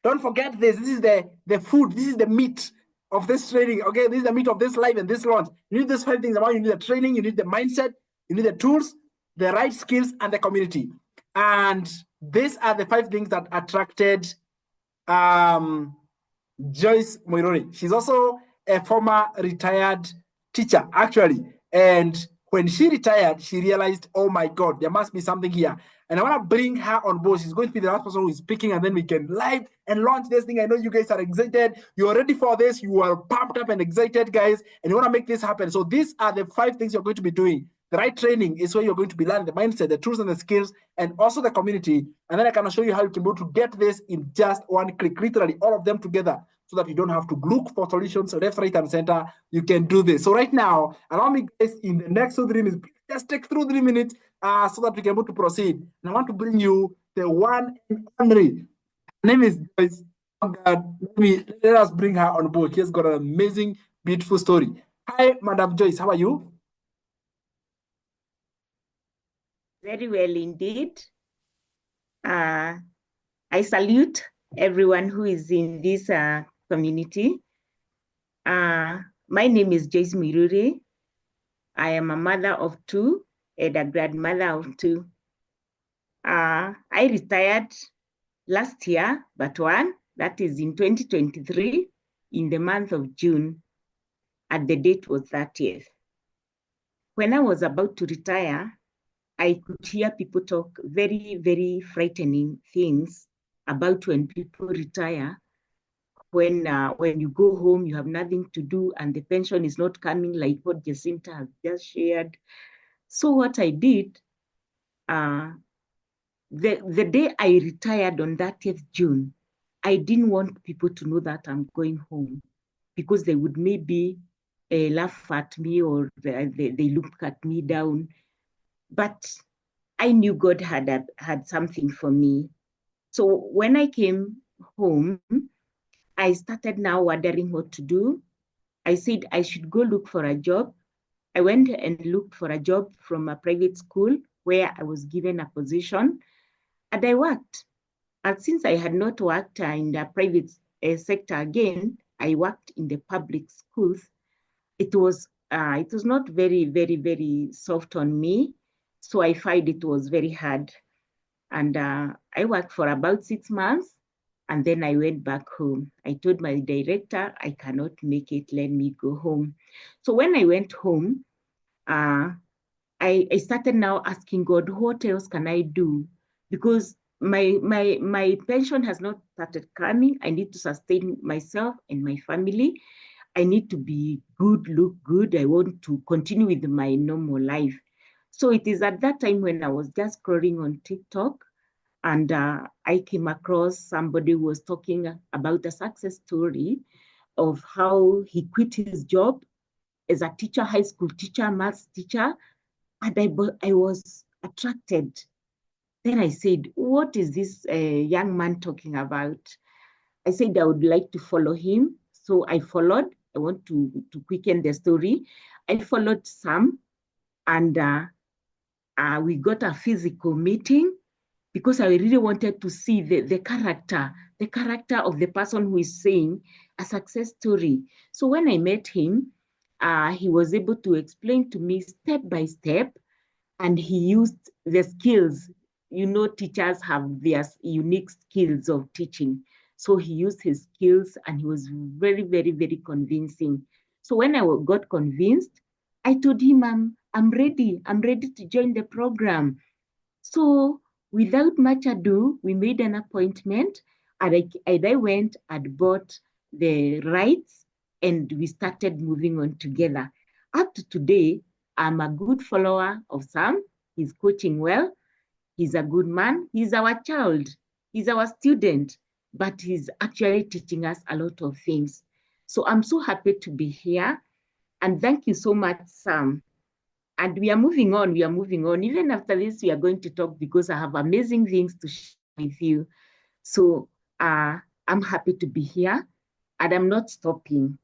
A: Don't forget this. This is the food. This is the meat of this training. Okay, this is the meat of this life and this launch. You need these 5 things. You need the training, you need the mindset, you need the tools, the right skills, and the community. And these are the 5 things that attracted Joyce Moirori. She's also a former retired teacher, actually. And when she retired, she realized, oh my God, there must be something here. And I want to bring her on board. She's going to be the last person who is speaking, and then we can live and launch this thing. I know you guys are excited. You're ready for this. You are pumped up and excited, guys, and you want to make this happen. So these are the 5 things you're going to be doing. The right training is where you're going to be learning the mindset, the tools and the skills, and also the community. And then I can show you how you can be able to get this in just one click, literally all of them together, so that you don't have to look for solutions left, right, and center. You can do this. So right now, allow me, guys, in the next 2-3 minutes, just take through 3 minutes so that we can be able to proceed. And I want to bring you the one and only. Her name is Joyce. Oh God, let us bring her on board. She has got an amazing, beautiful story. Hi, Madam Joyce. How are you?
F: Very well indeed. I salute everyone who is in this community. My name is Joyce Mirure. I am a mother of 2 and a grandmother of 2. I retired last year, but one, that is in 2023, in the month of June, and the date was 30th. When I was about to retire, I could hear people talk very, very frightening things about when people retire. When you go home, you have nothing to do, and the pension is not coming, like what Jacinta has just shared. So what I did, the day I retired on 30th June, I didn't want people to know that I'm going home, because they would maybe laugh at me, or they look at me down. But I knew God had something for me. So when I came home, I started now wondering what to do. I said I should go look for a job. I went and looked for a job from a private school where I was given a position, and I worked. And since I had not worked in the private sector again, I worked in the public schools. It was not very, very, very soft on me. So I find it was very hard. And I worked for about 6 months, and then I went back home. I told my director, I cannot make it, let me go home. So when I went home, I started now asking God, what else can I do? Because my pension has not started coming. I need to sustain myself and my family. I need to be good, look good. I want to continue with my normal life. So it is at that time when I was just scrolling on TikTok, and I came across somebody who was talking about a success story of how he quit his job as a teacher, high school teacher, maths teacher, and I was attracted. Then I said, what is this young man talking about? I said I would like to follow him. So I followed. I want to quicken the story. I followed Sam, and we got a physical meeting, because I really wanted to see the character of the person who is saying a success story. So when I met him, he was able to explain to me step by step, and he used the skills. You know, teachers have their unique skills of teaching. So he used his skills, and he was very, very, very convincing. So when I got convinced, I told him, I'm ready to join the program. So without much ado, we made an appointment, and I went and bought the rights and we started moving on together. Up to today, I'm a good follower of Sam. He's coaching well. He's a good man. He's our child. He's our student, but he's actually teaching us a lot of things. So I'm so happy to be here. And thank you so much, Sam. And we are moving on. We are moving on. Even after this, we are going to talk because I have amazing things to share with you. So I'm happy to be here, and I'm not stopping.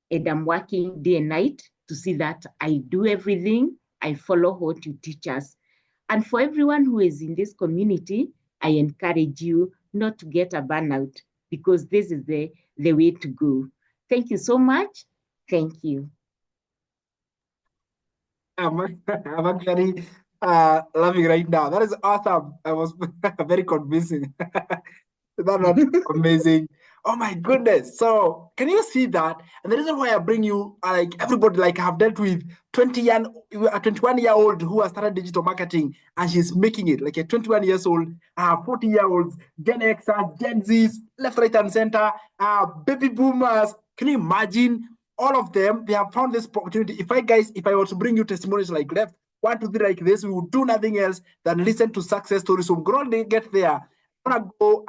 F: And I'm working day and night to see that I do everything. I follow what you teach us. And for everyone who is in this community, I encourage you not to get a burnout, because this is the way to go. Thank you so much. Thank you.
A: I'm actually laughing right now. That is awesome. I was very convincing. That's not amazing. Oh my goodness. So can you see that? And the reason why I bring you, like everybody, like I have dealt with a 21-year-old who has started digital marketing and she's making it, like a 21 years old, 40-year-olds, Gen Xers, Gen Zs, left, right, and center, baby boomers. Can you imagine all of them? They have found this opportunity. If I were to bring you testimonies like left, 1, 2, 3 like this, we would do nothing else than listen to success stories. So we're going to get there. I'm gonna go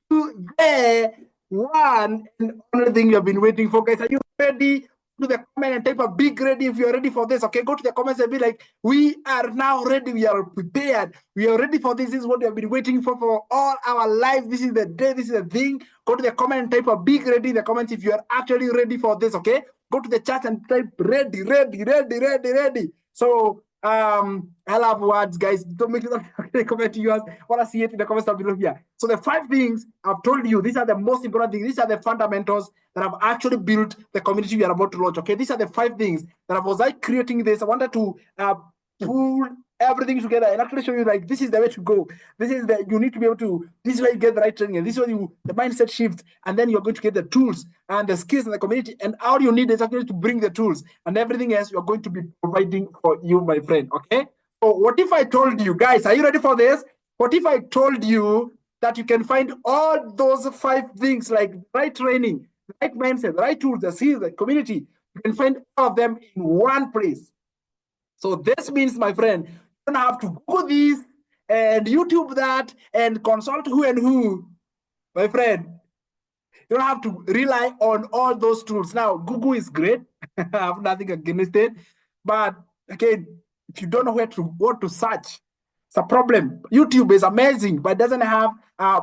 A: to the one and only thing you have been waiting for, guys. Are you ready? To the comment and type a big ready if you're ready for this. Okay, go to the comments and be like, we are now ready. We are prepared. We are ready for this. This is what we have been waiting for all our life. This is the day. This is the thing. Go to the comment and type a big ready in the comments if you are actually ready for this. Okay, go to the chat and type ready, ready, ready, ready, ready. So I love words, guys. Don't make it comment to yours. I want to see it in the comments down below here. So the 5 things I've told you, these are the most important things. These are the fundamentals that have actually built the community we are about to launch. Okay, these are the 5 things that was I creating this. I wanted to pull everything together and actually show you like this is the way to go. This is the you need to be able to. This is where you get the right training, and this is where the mindset shifts, and then you're going to get the tools and the skills in the community. And all you need is actually to bring the tools, and everything else you're going to be providing for you, my friend. Okay. So what if I told you, guys? Are you ready for this? What if I told you that you can find all those 5 things like right training, right mindset, right tools, the skills, the community? You can find all of them in one place. So this means, my friend, you don't have to Google this and YouTube that and consult who and who. My friend, you don't have to rely on all those tools. Now, Google is great. I have nothing against it. But again, if you don't know what to search, it's a problem. YouTube is amazing, but it doesn't have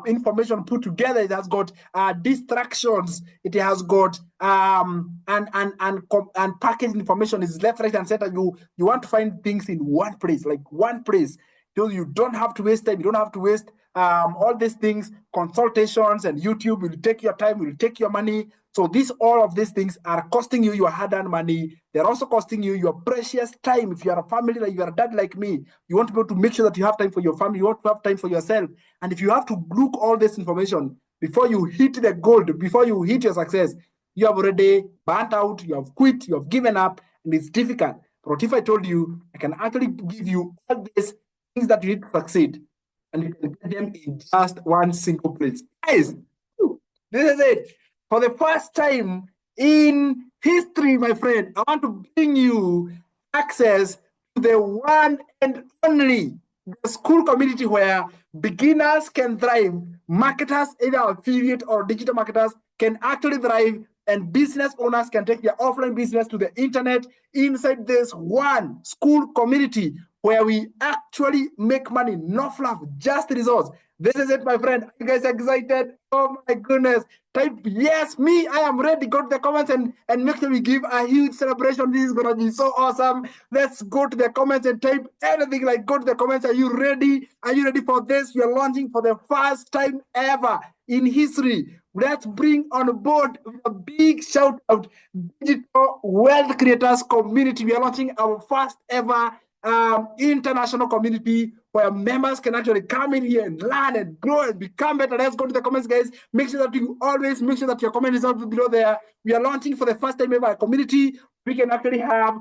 A: information put together. It has got distractions. It has got and packaged information is left, right, and center. You want to find things in one place, like one place. So you don't have to waste time. You don't have to waste all these things. Consultations and YouTube will take your time, will take your money. So all of these things are costing you your hard-earned money. They're also costing you your precious time. If you are a family, like you are a dad like me, you want to be able to make sure that you have time for your family. You want to have time for yourself. And if you have to look all this information before you hit the goal, before you hit your success, you have already burnt out, you have quit, you have given up, and it's difficult. But if I told you, I can actually give you all these things that you need to succeed, and you can get them in just one single place. Guys, this is it. For the first time in history, my friend, I want to bring you access to the one and only the Skool community where beginners can thrive, marketers, either affiliate or digital marketers, can actually thrive, and business owners can take their offline business to the internet inside this one Skool community where we actually make money, no fluff, just results. This is it, my friend. Are you guys excited? Oh my goodness. Type yes, me, I am ready. Go to the comments and make sure we give a huge celebration. This is gonna be so awesome. Let's go to the comments and type anything. Like, go to the comments. Are you ready? Are you ready for this? We are launching for the first time ever in history. Let's bring on board a big shout out Digital Wealth Creators Community. We are launching our first ever international community where members can actually come in here and learn and grow and become better. Let's go to the comments, guys. Make sure that you always make sure that your comment is out below there. We are launching for the first time ever a community. We can actually have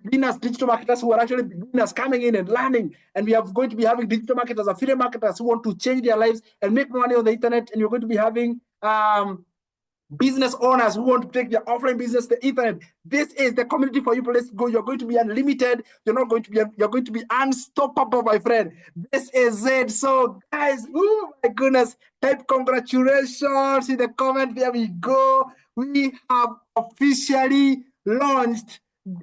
A: beginners, digital marketers who are actually beginners coming in and learning. And we are going to be having digital marketers, affiliate marketers who want to change their lives and make money on the internet. And you're going to be having business owners who want to take their offline business to the internet. This is the community for you. Let's go. You're going to be unlimited. You're not going to be. You're going to be unstoppable, my friend. This is it. So, guys, oh my goodness, type congratulations in the comment. There we go. We have officially launched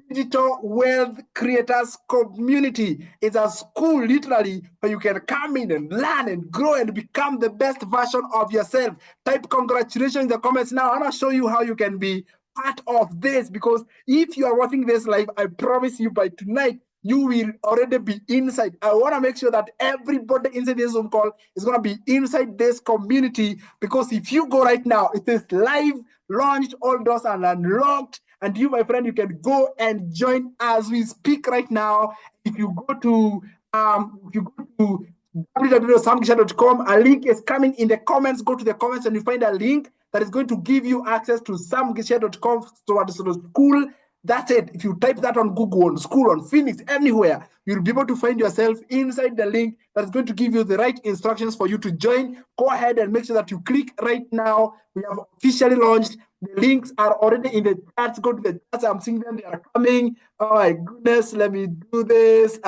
A: Digital Wealth Creators Community. It's a school literally where you can come in and learn and grow and become the best version of yourself. Type congratulations in the comments now. I'm going to show you how you can be part of this, because if you are watching this live, I promise you by tonight, you will already be inside. I want to make sure that everybody inside this Zoom call is going to be inside this community, because if you go right now, it is live, launched, all doors are unlocked. And you, my friend, you can go and join as we speak right now. If you go to www.samgisha.com, a link is coming in the comments. Go to the comments and you find a link that is going to give you access to samgisha.com towards the school. That's it. If you type that on Google, on Skool, on Phoenix, anywhere, you'll be able to find yourself inside the link that's going to give you the right instructions for you to join. Go ahead and make sure that you click right now. We have officially launched. The links are already in the chats. Go to the chats. I'm seeing them. They are coming. Oh my goodness. Let me do this.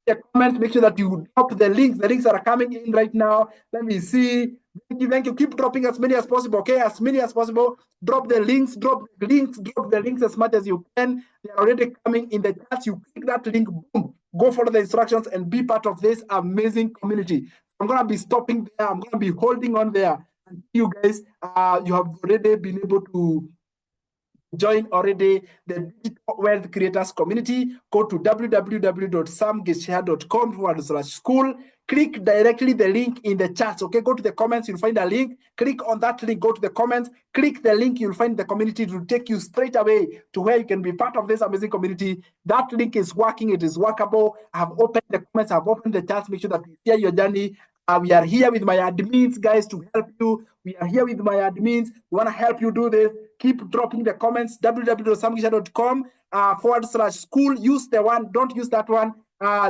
A: The comment, make sure that you drop the links. The links are coming in right now. Let me see. Thank you. Keep dropping as many as possible. Okay, as many as possible. Drop the links. Drop the links as much as you can. They are already coming in the chat. You click that link. Boom. Go follow the instructions and be part of this amazing community. I'm gonna be stopping there. I'm gonna be holding on there. And you guys, you have already been able to join already the Digital Wealth Creators Community. Go to www.samgishare.com/school. Click directly the link in the chat. Okay, go to the comments, you'll find a link. Click on that link, go to the comments, click the link, you'll find the community. It will take you straight away to where you can be part of this amazing community. That link is working, it is workable. I have opened the comments, I've opened the chat. Make sure that you share your journey. We are here with my admins, guys, to help you. We are here with my admins. We want to help you do this. Keep dropping the comments. www.samgisha.com/school. Use the one. Don't use that one.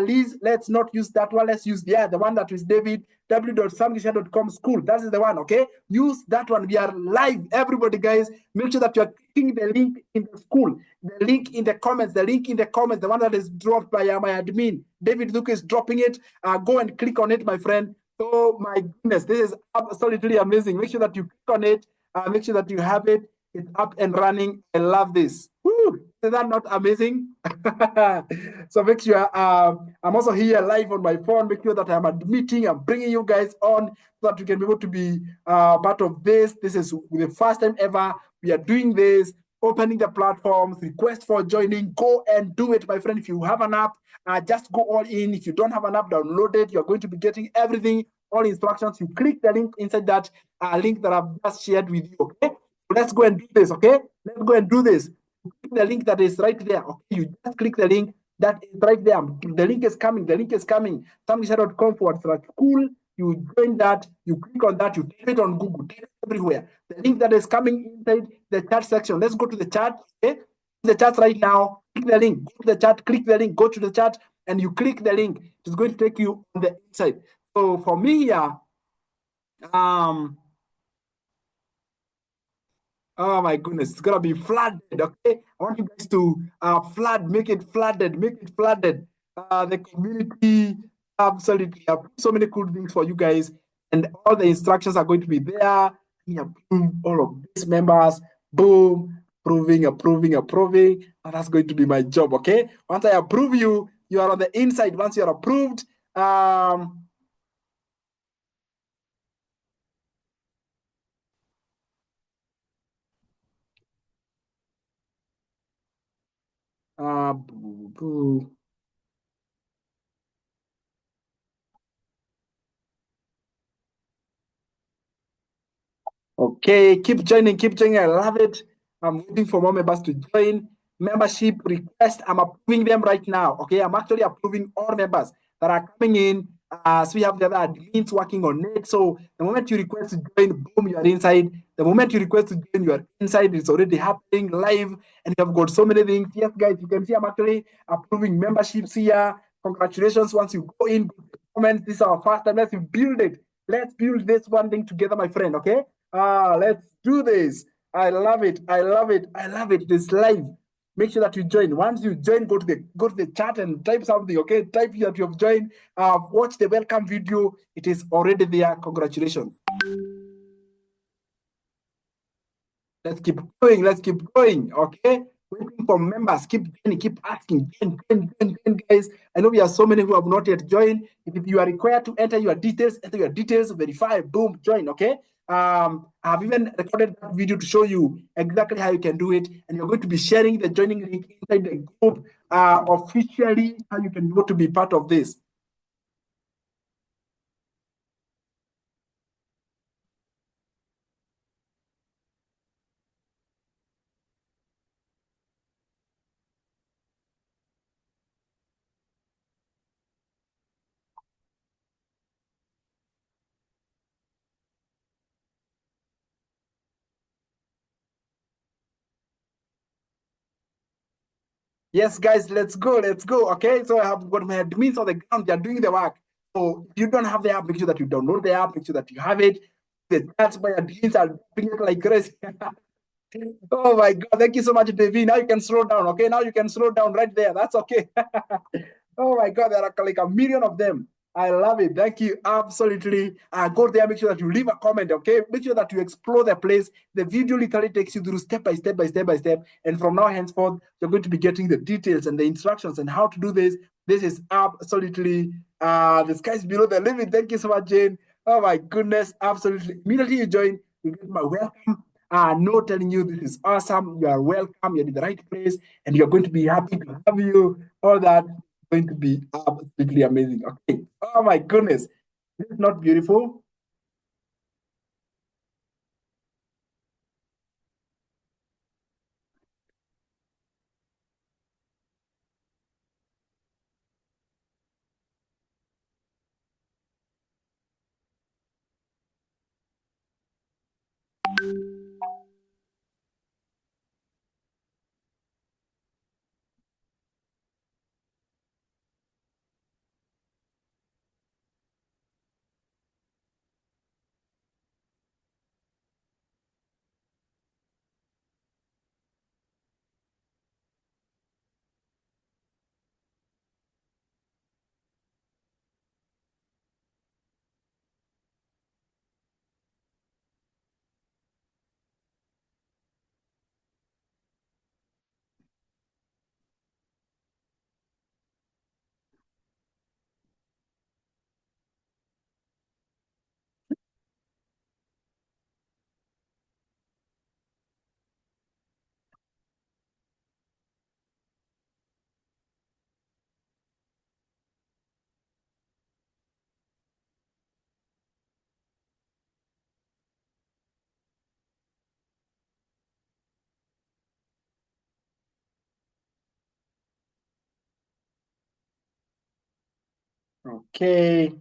A: Liz, let's not use that one. Let's use the one that is David. www.samgisha.com/school. That is the one, okay? Use that one. We are live. Everybody, guys, make sure that you are clicking the link in the school, the link in the comments, the one that is dropped by my admin. David Luke is dropping it. Go and click on it, my friend. Oh my goodness, this is absolutely amazing. Make sure that you click on it. Make sure that you have it. It's up and running. I love this. Woo! Is that not amazing? So make sure I'm also here live on my phone. Make sure that I'm admitting, I'm bringing you guys on so that you can be able to be part of this. This is the first time ever we are doing this, opening the platforms, request for joining. Go and do it, my friend. If you have an app, just go all in. If you don't have an app, download it. You're going to be getting everything, all instructions. You click the link inside that link that I've just shared with you, okay? So let's go and do this, okay? Let's go and do this. Click the link that is right there, okay? You just click the link that is right there. The link is coming. The link is coming. samgisha.com/school. You join that. You click on that. You type it on Google. Type it everywhere. The link that is coming inside the chat section. Let's go to the chat, okay? The chat right now. Click the link. Go to the chat. Click the link. Go to the chat, and you click the link. It's going to take you on the inside. So for me here, oh my goodness, it's gonna be flooded, okay? I want you guys to make it flooded. The community, absolutely. I put so many cool things for you guys, and all the instructions are going to be there. Approve all of these members, boom, approving. And that's going to be my job, okay? Once I approve you, you are on the inside. Once you're approved, okay, keep joining. I love it. I'm waiting for more members to join. Membership request, I'm approving them right now. Okay, I'm actually approving all members that are coming in. So we have the other admins working on it. So the moment you request to join, boom, you are inside. The moment you request to join, you are inside. It's already happening live, and you have got so many things. Yes, guys, you can see I'm actually approving memberships here. Congratulations. Once you go in, comment, this is our first time. Let's build it. Let's build this one thing together, my friend. Okay. Let's do this. I love it. I love it. I love it. This live. Make sure that you join. Once you join, go to the chat and type something. Okay, type that you have joined. Watch the welcome video. It is already there. Congratulations. Let's keep going. Let's keep going. Okay. Waiting for members. Keep joining. Keep asking. Join, guys. I know we have so many who have not yet joined. If you are required to enter your details, verify, boom, join. Okay. I've even recorded that video to show you exactly how you can do it, and you're going to be sharing the joining link inside the group officially. How you can go to be part of this. Yes, guys, let's go. Let's go. Okay. So I have got my admins on the ground. They are doing the work. So if you don't have the app, make sure that you download the app. Make sure that you have it. That's my admins are doing it like crazy. Oh my God. Thank you so much, Devi. Now you can slow down. Okay. Now you can slow down right there. That's okay. Oh my God. There are like a million of them. I love it. Thank you. Absolutely. Go there. Make sure that you leave a comment. Okay. Make sure that you explore the place. The video literally takes you through step by step by step by step. And from now henceforth, you're going to be getting the details and the instructions and how to do this. This is absolutely the sky's below the limit. Thank you so much, Jane. Oh my goodness. Absolutely. Immediately you join, you get my welcome. No telling you this is awesome. You are welcome. You're in the right place, and you're going to be happy to have you. All that is going to be absolutely amazing. Okay. Oh my goodness. This is not beautiful. Okay.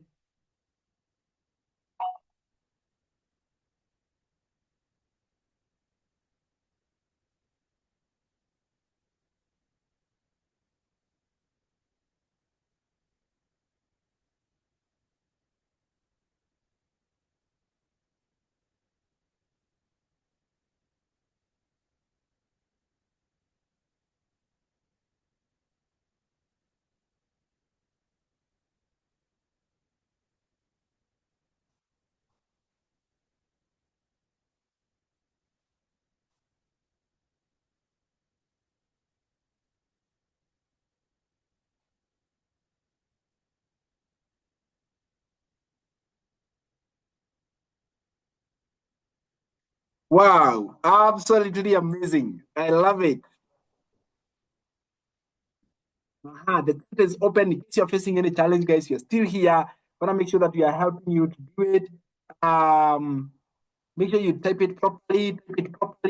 A: Wow. Absolutely amazing. I love it. The chat is open. In case you're facing any challenge, guys, you're still here. Want to make sure that we are helping you to do it. Make sure you type it properly,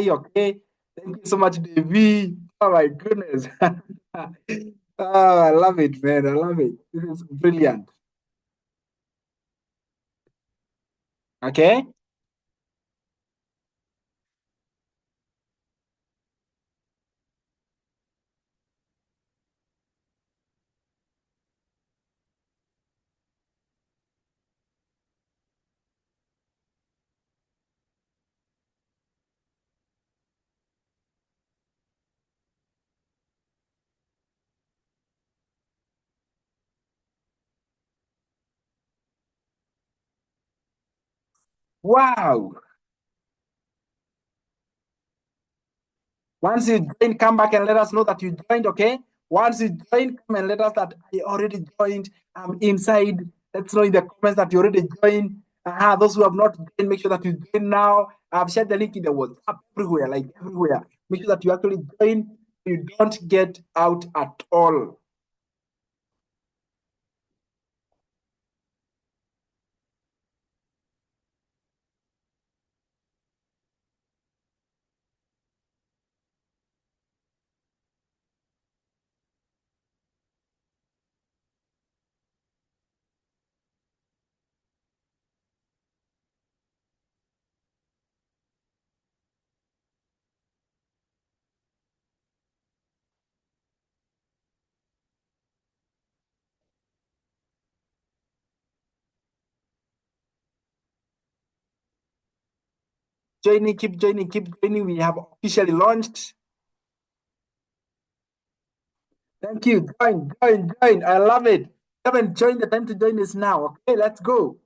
A: okay? Thank you so much, Devi. Oh my goodness. Oh, I love it, man. I love it. This is brilliant. Okay? Wow. Once you join, come back and let us know that you joined, okay? Once you join, come and let us that I already joined. I'm inside. Let's know in the comments that you already joined. Those who have not joined, make sure that you join now. I've shared the link in the WhatsApp everywhere, like everywhere. Make sure that you actually join. You don't get out at all. Joining, keep joining, keep joining. We have officially launched. Thank you. Join, join, join. I love it. If you haven't joined, the time to join is now. Okay, let's go.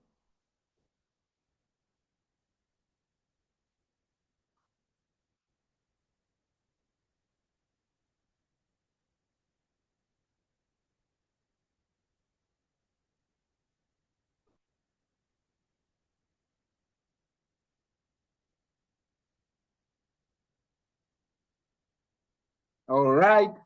A: All right.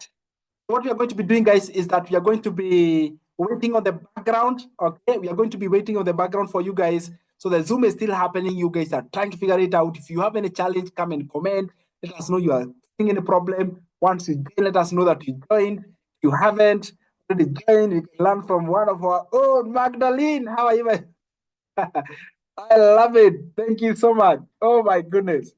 A: What we are going to be doing, guys, is that we are going to be waiting on the background. Okay, we are going to be waiting on the background for you guys. So the Zoom is still happening. You guys are trying to figure it out. If you have any challenge, come and comment. Let us know you are having any problem. Once you join, let us know that you joined. If you haven't already joined, you can learn from one of our own. Magdalene, how are you? I love it. Thank you so much. Oh my goodness.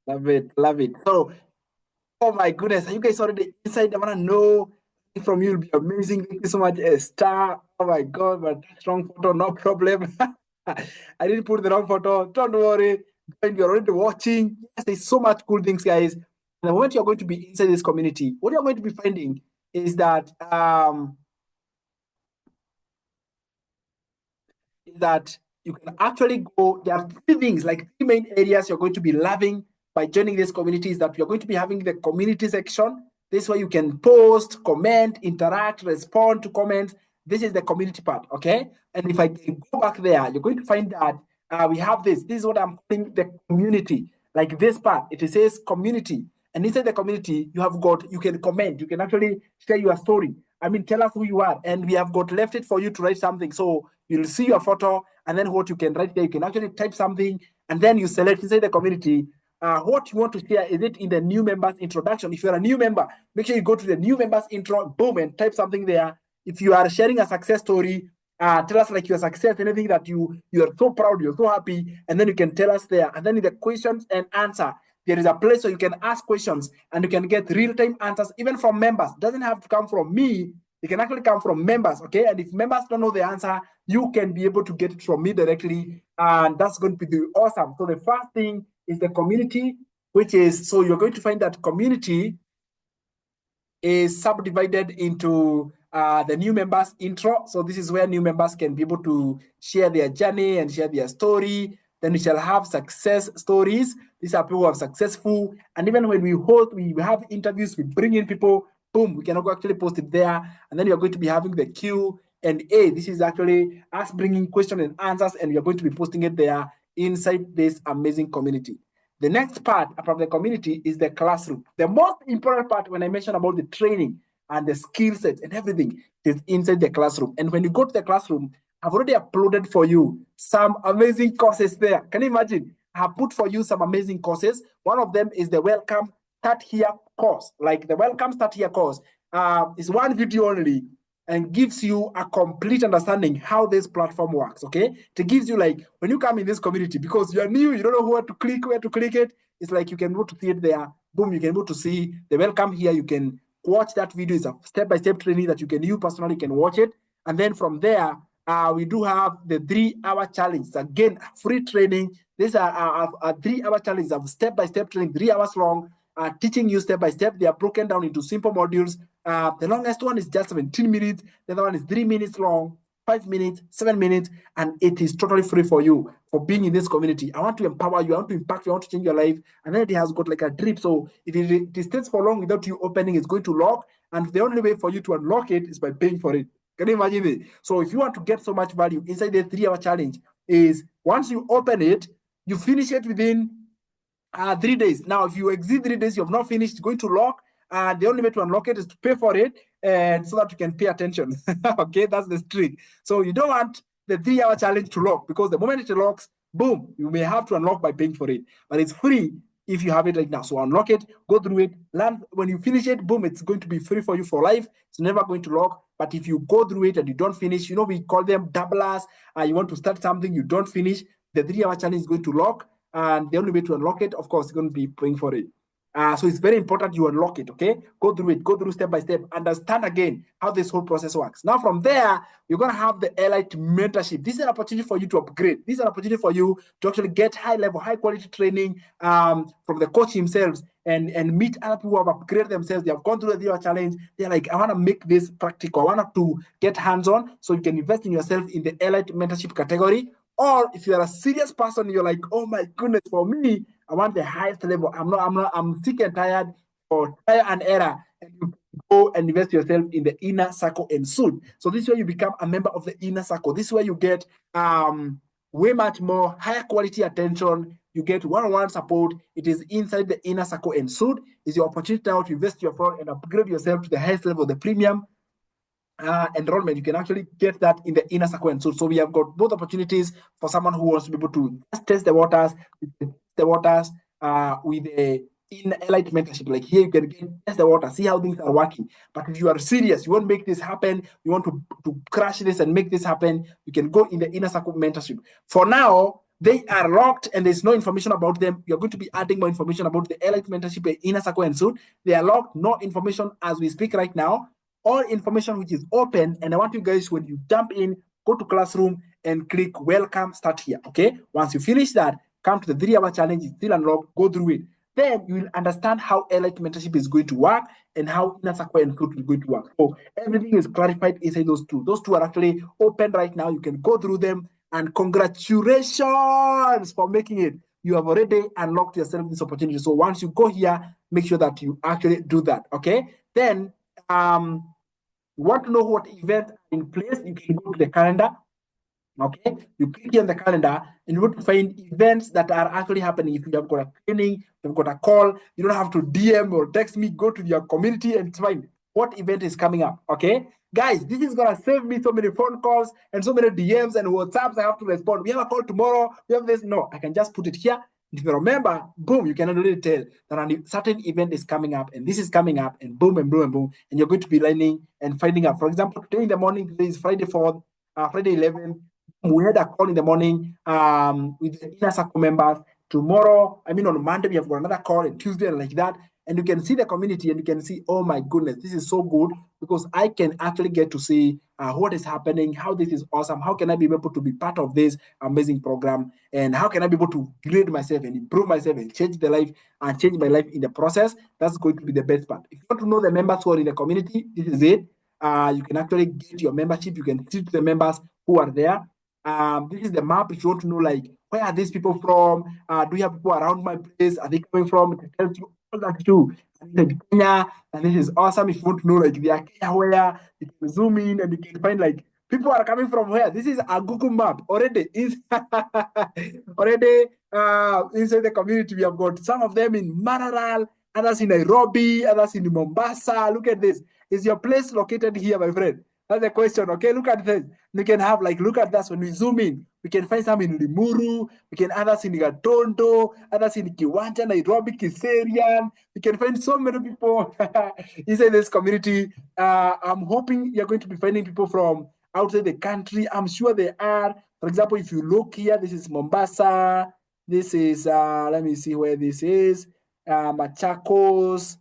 A: Love it. Love it. So, oh my goodness, are you guys already inside? I want to know from you. Will be amazing. Thank you so much, Star. Oh my God, but that's wrong photo, no problem. I didn't put the wrong photo. Don't worry. When you're already watching, yes, there's so much cool things, guys. And the moment you're going to be inside this community, what you're going to be finding is that you can actually go. There are three things, like three main areas you're going to be loving by joining this community. Is that you're going to be having the community section. This is where you can post, comment, interact, respond to comments. This is the community part, okay? And if I can go back there, you're going to find that we have this. This is what I'm calling the community. Like this part, it says community. And inside the community, you can comment, you can actually share your story. I mean, tell us who you are. And we have got left it for you to write something. So you'll see your photo, and then what you can write there, you can actually type something, and then you select inside the community what you want to share. Is it in the new members introduction? If you're a new member, make sure you go to the new members intro, boom, and type something there. If you are sharing a success story, tell us like your success, anything that you are so proud, you're so happy, and then you can tell us there. And then in the questions and answer, there is a place where you can ask questions and you can get real-time answers, even from members. It doesn't have to come from me. It can actually come from members, okay? And if members don't know the answer, you can be able to get it from me directly, and that's going to be awesome. So the first thing is the community, which is, so you're going to find that community is subdivided into the new members intro. So this is where new members can be able to share their journey and share their story. Then we shall have success stories. These are people who are successful. And even when we host, we have interviews, we bring in people, boom, we can actually post it there. And then you're going to be having the Q&A. This is actually us bringing questions and answers, and you're going to be posting it there inside this amazing community. The next part from the community is the classroom. The most important part when I mention about the training and the skill sets and everything is inside the classroom. And when you go to the classroom, I've already uploaded for you some amazing courses there. Can you imagine? I have put for you some amazing courses. One of them is the Welcome Start Here course. Like the Welcome Start Here course is one video only and gives you a complete understanding how this platform works, okay? It gives you like, when you come in this community, because you're new, you don't know where to click it, it's like you can go to see it there, boom, you can go to see the welcome here, you can watch that video. It's a step-by-step training that you personally can watch it. And then from there, we do have the 3-hour challenge. Again, free training. These are a 3-hour challenge of step-by-step training, 3 hours long, teaching you step-by-step. They are broken down into simple modules. The longest one is just 17 minutes. The other one is 3 minutes long, 5 minutes, 7 minutes, and it is totally free for you for being in this community. I want to empower you. I want to impact you. I want to change your life. And then it has got like a drip. So if it stays for long without you opening, it's going to lock. And the only way for you to unlock it is by paying for it. Can you imagine it? So if you want to get so much value inside the 3-hour challenge, is once you open it, you finish it within 3 days. Now, if you exceed 3 days, you have not finished, it's going to lock. And the only way to unlock it is to pay for it, and so that you can pay attention. Okay, that's the trick. So you don't want the 3-hour challenge to lock, because the moment it locks, boom, you may have to unlock by paying for it. But it's free if you have it right now. So unlock it, go through it, learn. When you finish it, boom, it's going to be free for you for life. It's never going to lock. But if you go through it and you don't finish, we call them doublers. You want to start something, you don't finish, the 3-hour challenge is going to lock. And the only way to unlock it, of course, is going to be paying for it. So it's very important you unlock it, okay? Go through it, go through step by step, understand again how this whole process works. Now, from there, you're going to have the Elite Mentorship. This is an opportunity for you to upgrade. This is an opportunity for you to actually get high-level, high-quality training from the coach himself and meet other people who have upgraded themselves. They have gone through the 3-hour challenge. They're like, I want to make this practical. I want to get hands-on, so you can invest in yourself in the Elite Mentorship category. Or if you're a serious person, you're like, oh my goodness, for me, I want the highest level. I'm sick and tired for trial and error. And you go and invest yourself in the inner circle and soon. So this is where you become a member of the inner circle. This is where you get way much more higher quality attention. You get one-on-one support. It is inside the inner circle and soon is your opportunity now to invest your phone and upgrade yourself to the highest level, the premium enrollment. You can actually get that in the inner circle. So we have got both opportunities for someone who wants to be able to just test the waters, with the in Elite Mentorship. Like here, you can test the water, see how things are working. But if you are serious, you want to make this happen, you want to crash this and make this happen, you can go in the inner circle mentorship. For now, they are locked and there's no information about them. You're going to be adding more information about the Elite Mentorship and inner circle and soon. They are locked, no information as we speak right now. All information which is open, and I want you guys, when you jump in, go to classroom and click welcome, start here, okay? Once you finish that, come to the 3-hour challenge, it's still unlocked, go through it. Then you will understand how Elite Mentorship is going to work and how Inner Circle and Fruit is going to work. So everything is clarified inside those two. Those two are actually open right now. You can go through them, and congratulations for making it. You have already unlocked yourself this opportunity. So once you go here, make sure that you actually do that, okay? Then you want to know what events are in place, you can go to the calendar. Okay, you click on the calendar and you want to find events that are actually happening. If you have got a training, you've got a call, you don't have to DM or text me, go to your community and find what event is coming up. Okay, guys, this is gonna save me so many phone calls and so many DMs and WhatsApps I have to respond. We have a call tomorrow, we have this. No, I can just put it here. If you remember, boom, you can already tell that a certain event is coming up and this is coming up, and boom and boom and boom, and you're going to be learning and finding out. For example, today in the morning, today is Friday 4th, Friday 11th. We had a call in the morning with the inner circle members. Tomorrow, on Monday, we have got another call, and Tuesday, and like that. And you can see the community and you can see, oh my goodness, this is so good, because I can actually get to see what is happening, how this is awesome, how can I be able to be part of this amazing program, and how can I be able to grade myself and improve myself and change my life in the process. That's going to be the best part. If you want to know the members who are in the community, this is it. You can actually get your membership. You can see to the members who are there. This is the map if you want to know like Where are these people from? Do you have people around my place? Are they coming from? It tells you all that too. And Kenya, and this is awesome. If you want to know, like, they are Kenya where, you can zoom in and you can find, like, people are coming from where. This is a Google map already. Is already inside the community. We have got some of them in Mararal, others in Nairobi, others in Mombasa. Look at this. Is your place located here, my friend? That's the question. Okay, look at this. We can have, like, look at this. When we zoom in, we can find some in Limuru, we can others in Gatondo, others in Kiwanja, Nairobi, Kiserian. We can find so many people inside this community. I'm hoping you're going to be finding people from outside the country. I'm sure they are. For example, if you look here, this is Mombasa. This is, let me see where this is. Machakos.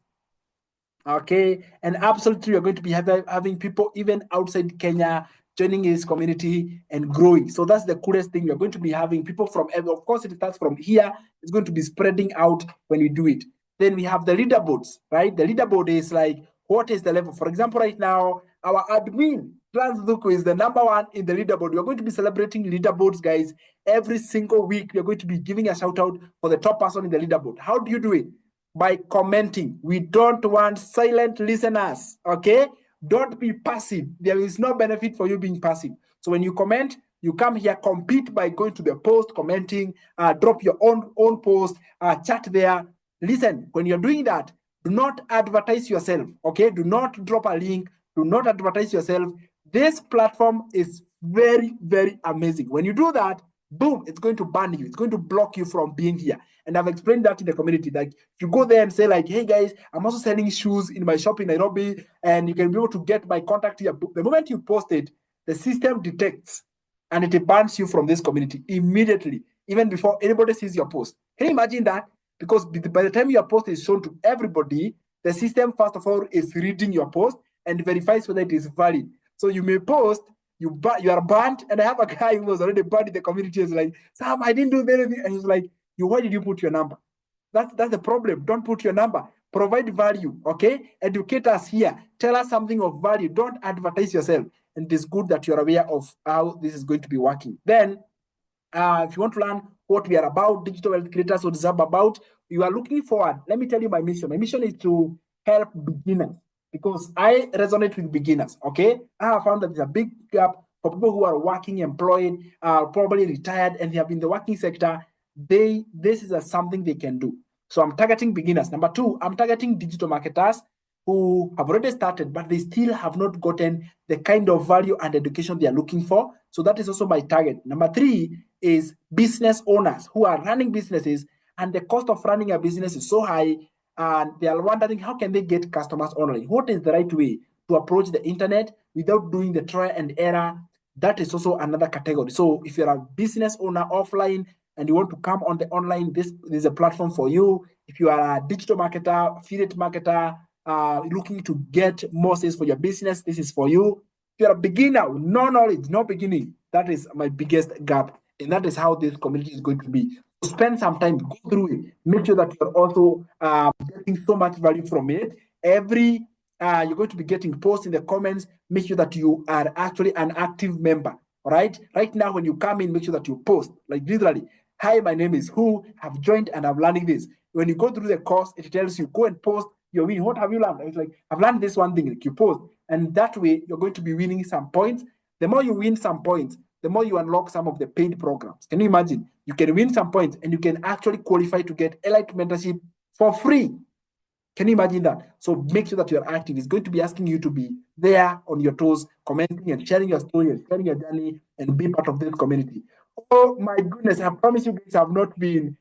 A: Okay, and absolutely, you're going to be having people even outside Kenya joining his community and growing. So that's the coolest thing. You're going to be having people from, of course, it starts from here. It's going to be spreading out when you do it. Then we have the leaderboards, right? The leaderboard is like, what is the level? For example, right now, our admin, Trans Luku, is the #1 in the leaderboard. We're going to be celebrating leaderboards, guys. Every single week, we're going to be giving a shout out for the top person in the leaderboard. How do you do it? By commenting. We don't want silent listeners, okay? Don't be passive. There is no benefit for you being passive. So when you comment, you come here, compete by going to the post, commenting, drop your own post, chat there. Listen, when you're doing that, do not advertise yourself, okay? Do not drop a link. Do not advertise yourself. This platform is very, very amazing. When you do that, boom, it's going to ban you. It's going to block you from being here. And I've explained that in the community. Like, if you go there and say, like, hey guys, I'm also selling shoes in my shop in Nairobi, and you can be able to get my contact here. The moment you post it, the system detects and it bans you from this community immediately, even before anybody sees your post. Can you imagine that? Because by the time your post is shown to everybody, the system, first of all, is reading your post and verifies whether it is valid. So you may post, you are banned, and I have a guy who was already banned in the community. He's like, Sam, I didn't do anything. And he's like, why did you put your number? That's the problem. Don't put your number. Provide value, okay? Educate us here. Tell us something of value. Don't advertise yourself. And it is good that you're aware of how this is going to be working. Then, if you want to learn what we are about, digital wealth creators, what it's about, you are looking forward. Let me tell you my mission. My mission is to help beginners because I resonate with beginners, okay? I have found that there's a big gap for people who are working, employed, probably retired, and they have been in the working sector. This is something they can do. So I'm targeting beginners. Number 2, I'm targeting digital marketers who have already started, but they still have not gotten the kind of value and education they are looking for. So that is also my target. Number 3 is business owners who are running businesses, and the cost of running a business is so high, and they are wondering how can they get customers online. What is the right way to approach the internet without doing the trial and error? That is also another category. So if you're a business owner offline and you want to come on the online, this is a platform for you. If you are a digital marketer, affiliate marketer, looking to get more sales for your business, this is for you. If you're a beginner, no knowledge, no beginning, that is my biggest gap. And that is how this community is going to be. So spend some time, go through it. Make sure that you're also getting so much value from it. You're going to be getting posts in the comments. Make sure that you are actually an active member. All right. Right now, when you come in, make sure that you post. Like literally, hi, my name is who, have joined and I'm learning this. When you go through the course, it tells you go and post your win. What have you learned? It's like, I've learned this one thing. Like you post, and that way you're going to be winning some points. The more you win some points, the more you unlock some of the paid programs. Can you imagine? You can win some points and you can actually qualify to get elite mentorship for free. Can you imagine that? So make sure that you're active. It's going to be asking you to be there on your toes, commenting and sharing your story and sharing your journey and be part of this community. Oh my goodness, I promise you guys I've not been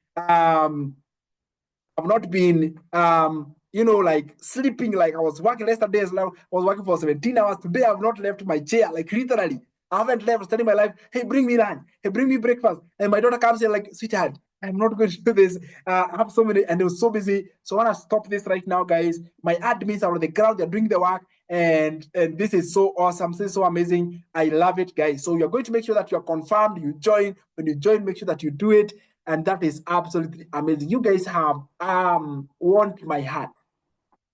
A: like sleeping. Like I was working yesterday, I was working for 17 hours. Today I've not left my chair, like literally. I haven't left, studying my life. Hey, bring me lunch. Hey, bring me breakfast. And my daughter comes here like, sweetheart, I'm not going to do this. I have so many, and they were so busy. So I want to stop this right now, guys. My admins are on the ground. They're doing the work. And this is so awesome. This is so amazing. I love it, guys. So you're going to make sure that you're confirmed. You join. When you join, make sure that you do it. And that is absolutely amazing. You guys have warmed my heart.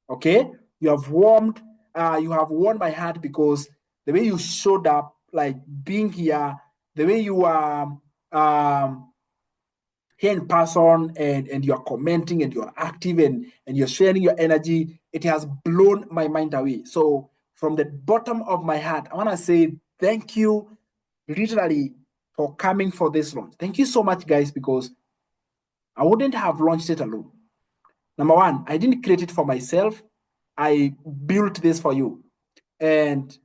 A: Okay? You have won my heart because the way you showed up, like being here, the way you here in person, and you're commenting and you're active and you're sharing your energy. It has blown my mind away. So from the bottom of my heart, I want to say thank you literally for coming for this launch. Thank you so much, guys, because I wouldn't have launched it alone. Number one, I didn't create it for myself. I built this for you. And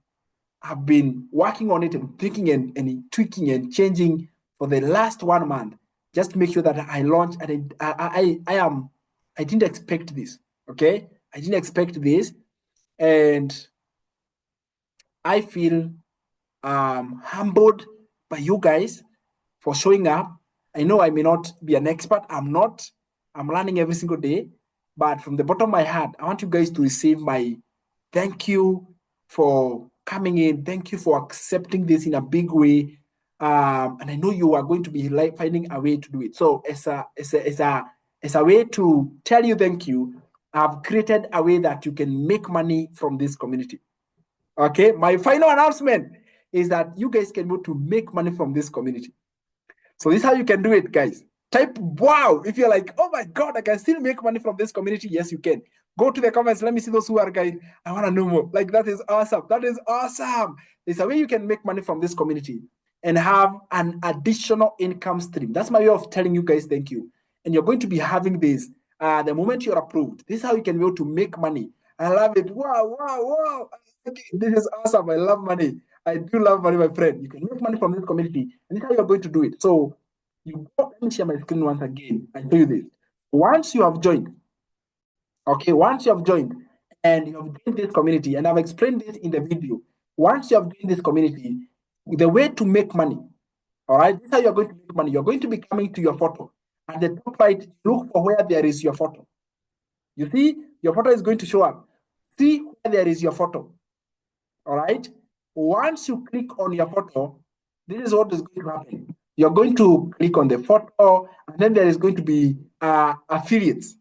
A: I've been working on it and thinking and tweaking and changing for the last 1 month, just to make sure that I launch. And I didn't expect this. Okay, I didn't expect this, and I feel humbled by you guys for showing up. I know I may not be an expert. I'm not. I'm learning every single day. But from the bottom of my heart, I want you guys to receive my thank you for coming in. Thank you for accepting this in a big way. And I know you are going to be finding a way to do it. So as a way to tell you thank you, I've created a way that you can make money from this community. Okay, my final announcement is that you guys can go to make money from this community. So this is how you can do it, guys. Type wow if you're like, oh my God, I can still make money from this community. Yes, you can. Go to the comments. Let me see those who are guys. I want to know more. Like, that is awesome. That is awesome. There's a way you can make money from this community and have an additional income stream. That's my way of telling you guys thank you. And you're going to be having this the moment you're approved. This is how you can be able to make money. I love it. Wow, wow, wow. Okay, this is awesome. I love money. I do love money, my friend. You can make money from this community, and this is how you're going to do it. So, let me share my screen once again and show you this. Once you have joined, okay, once you have joined and you have joined this community, and I've explained this in the video. Once you have joined this community, the way to make money, all right, this is how you're going to make money. You're going to be coming to your photo. At the top right, look for where there is your photo. You see, your photo is going to show up. See where there is your photo. All right. Once you click on your photo, this is what is going to happen. You're going to click on the photo, and then there is going to be affiliates.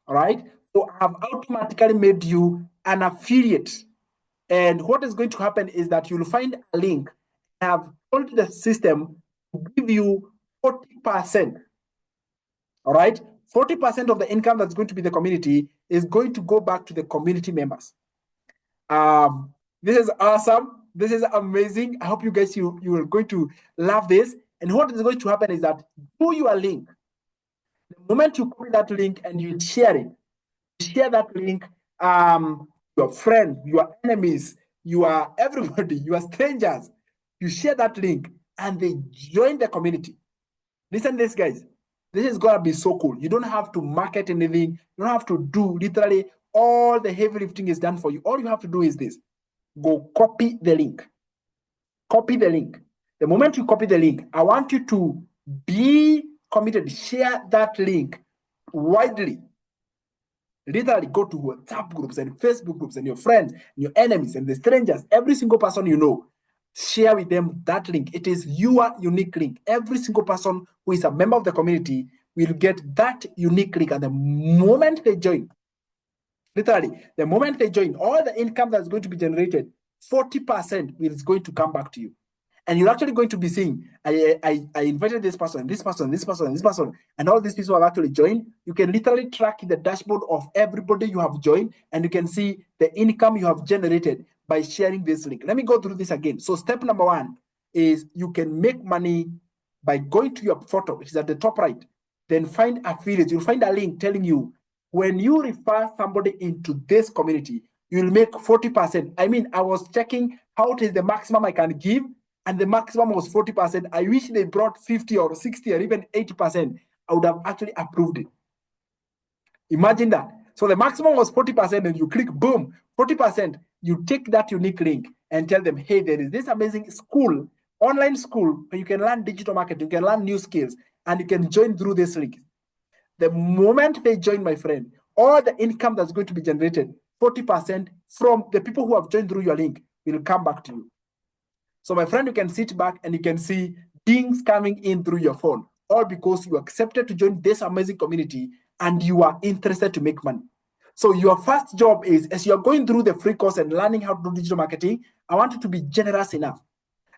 A: All right. So I have automatically made you an affiliate. And what is going to happen is that you'll find a link. I have told the system to give you 40%. All right. 40% of the income that's going to be the community is going to go back to the community members. This is awesome. This is amazing. I hope you guys you are going to love this. And what is going to happen is that through your link, the moment you copy that link and you share it, share that link, your friends, your enemies, your everybody, your strangers, you share that link and they join the community. Listen to this, guys. This is gonna be so cool. You don't have to market anything. You don't have to do literally all the heavy lifting is done for you. All you have to do is this. Go copy the link. Copy the link. The moment you copy the link, I want you to be committed. Share that link widely. Literally go to WhatsApp groups and Facebook groups and your friends, and your enemies and the strangers, every single person you know. Share with them that link. It is your unique link. Every single person who is a member of the community will get that unique link. And the moment they join, literally, the moment they join, all the income that's going to be generated, 40% is going to come back to you. And you're actually going to be seeing, I invited this person, this person, this person, this person, and all these people have actually joined. You can literally track the dashboard of everybody you have joined, and you can see the income you have generated by sharing this link. Let me go through this again. So step number one is you can make money by going to your photo, which is at the top right, then find affiliates. You'll find a link telling you when you refer somebody into this community, you'll make 40%. I mean, I was checking how it is the maximum I can give, and the maximum was 40%. I wish they brought 50 or 60 or even 80%. I would have actually approved it. Imagine that. So the maximum was 40%, and you click, boom, 40%. You take that unique link and tell them, hey, there is this amazing school, online school, where you can learn digital marketing, you can learn new skills, and you can join through this link. The moment they join, my friend, all the income that's going to be generated, 40% from the people who have joined through your link will come back to you. So my friend, you can sit back and you can see things coming in through your phone, all because you accepted to join this amazing community and you are interested to make money. So your first job is, as you're going through the free course and learning how to do digital marketing, I want you to be generous enough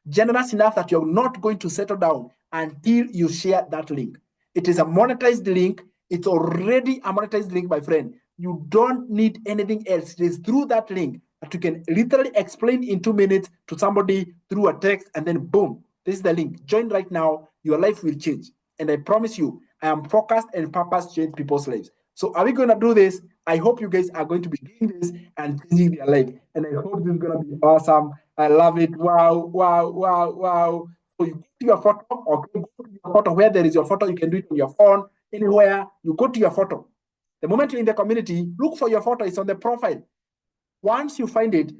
A: that you're not going to settle down until you share that link. It is a monetized link. It's already a monetized link, my friend. You don't need anything else. It is through that link that you can literally explain in 2 minutes to somebody through a text, and then boom, this is the link. Join right now. Your life will change. And I promise you, I am focused and purpose to change people's lives. So are we going to do this? I hope you guys are going to be doing this and changing their life. And I hope this is going to be awesome. I love it. Wow, wow, wow, wow. So you go to your photo, or go to your photo where there is your photo. You can do it on your phone, anywhere. You go to your photo. The moment you're in the community, look for your photo. It's on the profile. Once you find it,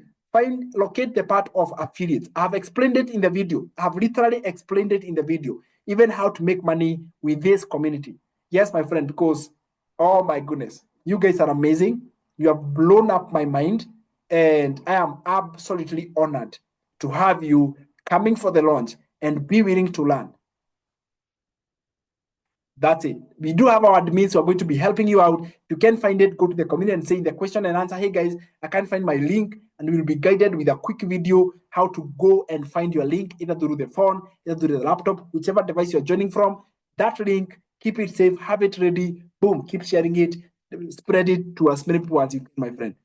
A: locate the part of affiliates. I've explained it in the video. I've literally explained it in the video, even how to make money with this community. Yes, my friend, because, oh my goodness, you guys are amazing. You have blown up my mind, and I am absolutely honored to have you coming for the launch and be willing to learn. That's it. We do have our admins who are going to be helping you out. If you can't find it, go to the community and say in the question and answer, hey guys, I can't find my link, and we will be guided with a quick video how to go and find your link, either through the phone, either through the laptop, whichever device you're joining from. That link, keep it safe, have it ready, boom, keep sharing it, spread it to as many people as you can, my friend.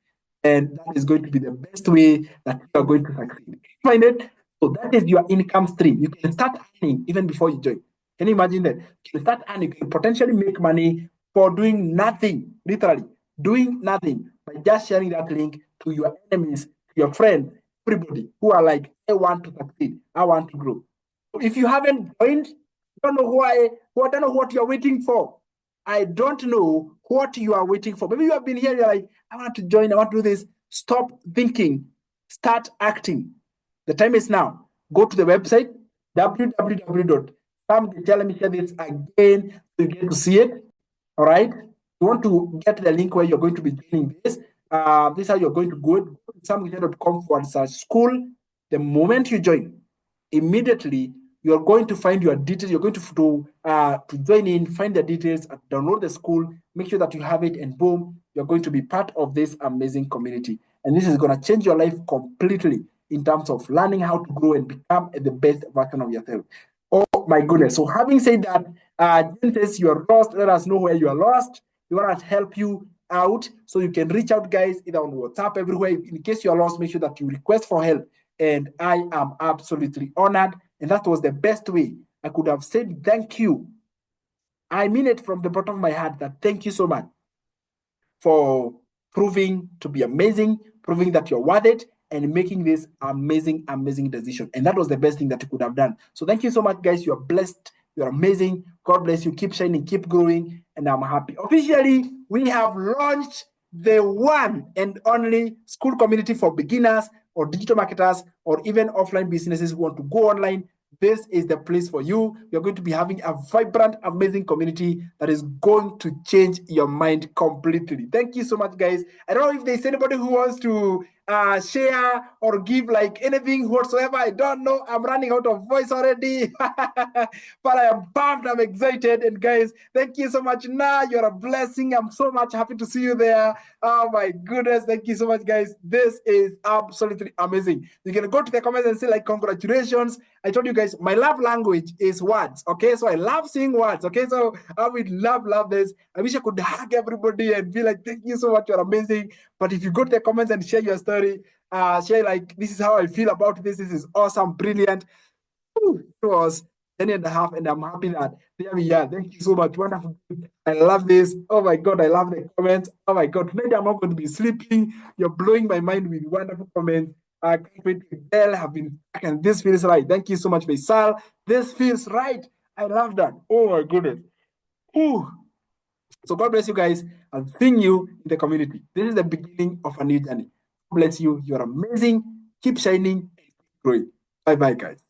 A: And that is going to be the best way that you are going to succeed. Find it? So that is your income stream. You can start earning even before you join. Can you imagine that? You can start earning, you can potentially make money for doing nothing, literally doing nothing, by just sharing that link to your enemies, to your friends, everybody who are like, I want to succeed, I want to grow. So if you haven't joined, I don't know why, I don't know what you're waiting for. I don't know what you are waiting for. Maybe you have been here, you're like, I want to join, I want to do this. Stop thinking, start acting. The time is now. Go to the website, www. Tell me share this again so you get to see it. All right. You want to get the link where you're going to be joining this. This is how you're going to go to samgita.com/school. The moment you join, immediately you're going to find your details. You're going to join in, find the details, download the school, make sure that you have it, and boom, you're going to be part of this amazing community. And this is going to change your life completely in terms of learning how to grow and become the best version of yourself. Oh my goodness. So having said that, Jen says you are lost. Let us know where you are lost. We want to help you out. So you can reach out, guys, either on WhatsApp, everywhere. In case you are lost, make sure that you request for help. And I am absolutely honored. And that was the best way I could have said thank you. I mean it from the bottom of my heart that thank you so much for proving to be amazing, proving that you're worth it, and making this amazing, amazing decision. And that was the best thing that you could have done. So thank you so much, guys. You're blessed. You're amazing. God bless you. Keep shining, keep growing. And I'm happy. Officially, we have launched the one and only Skool community for beginners or digital marketers or even offline businesses who want to go online. This is the place for you. You're going to be having a vibrant, amazing community that is going to change your mind completely. Thank you so much, guys. I don't know if there's anybody who wants to share or give like anything whatsoever. I don't know. I'm running out of voice already. But I am pumped. I'm excited. And guys, thank you so much. You're a blessing. I'm so much happy to see you there. Oh my goodness. Thank you so much, guys. This is absolutely amazing. You can go to the comments and say like, congratulations. I told you guys, my love language is words. Okay. So I love seeing words. Okay. So I would love this. I wish I could hug everybody and be like, thank you so much. You're amazing. But if you go to the comments and share your story, share like, this is how I feel about this. This is awesome, brilliant. It was 10.5, and I'm happy that there we are. Thank you so much. Wonderful. I love this. Oh my God, I love the comments. Oh my God, maybe I'm not going to be sleeping. You're blowing my mind with wonderful comments. I can't wait to tell. Have been, and this feels right. Thank you so much, Faisal. This feels right. I love that. Oh my goodness. Ooh. So God bless you guys. I'll seeing you in the community. This is the beginning of a new journey. God bless you. You're amazing. Keep shining and keep growing. Bye-bye, guys.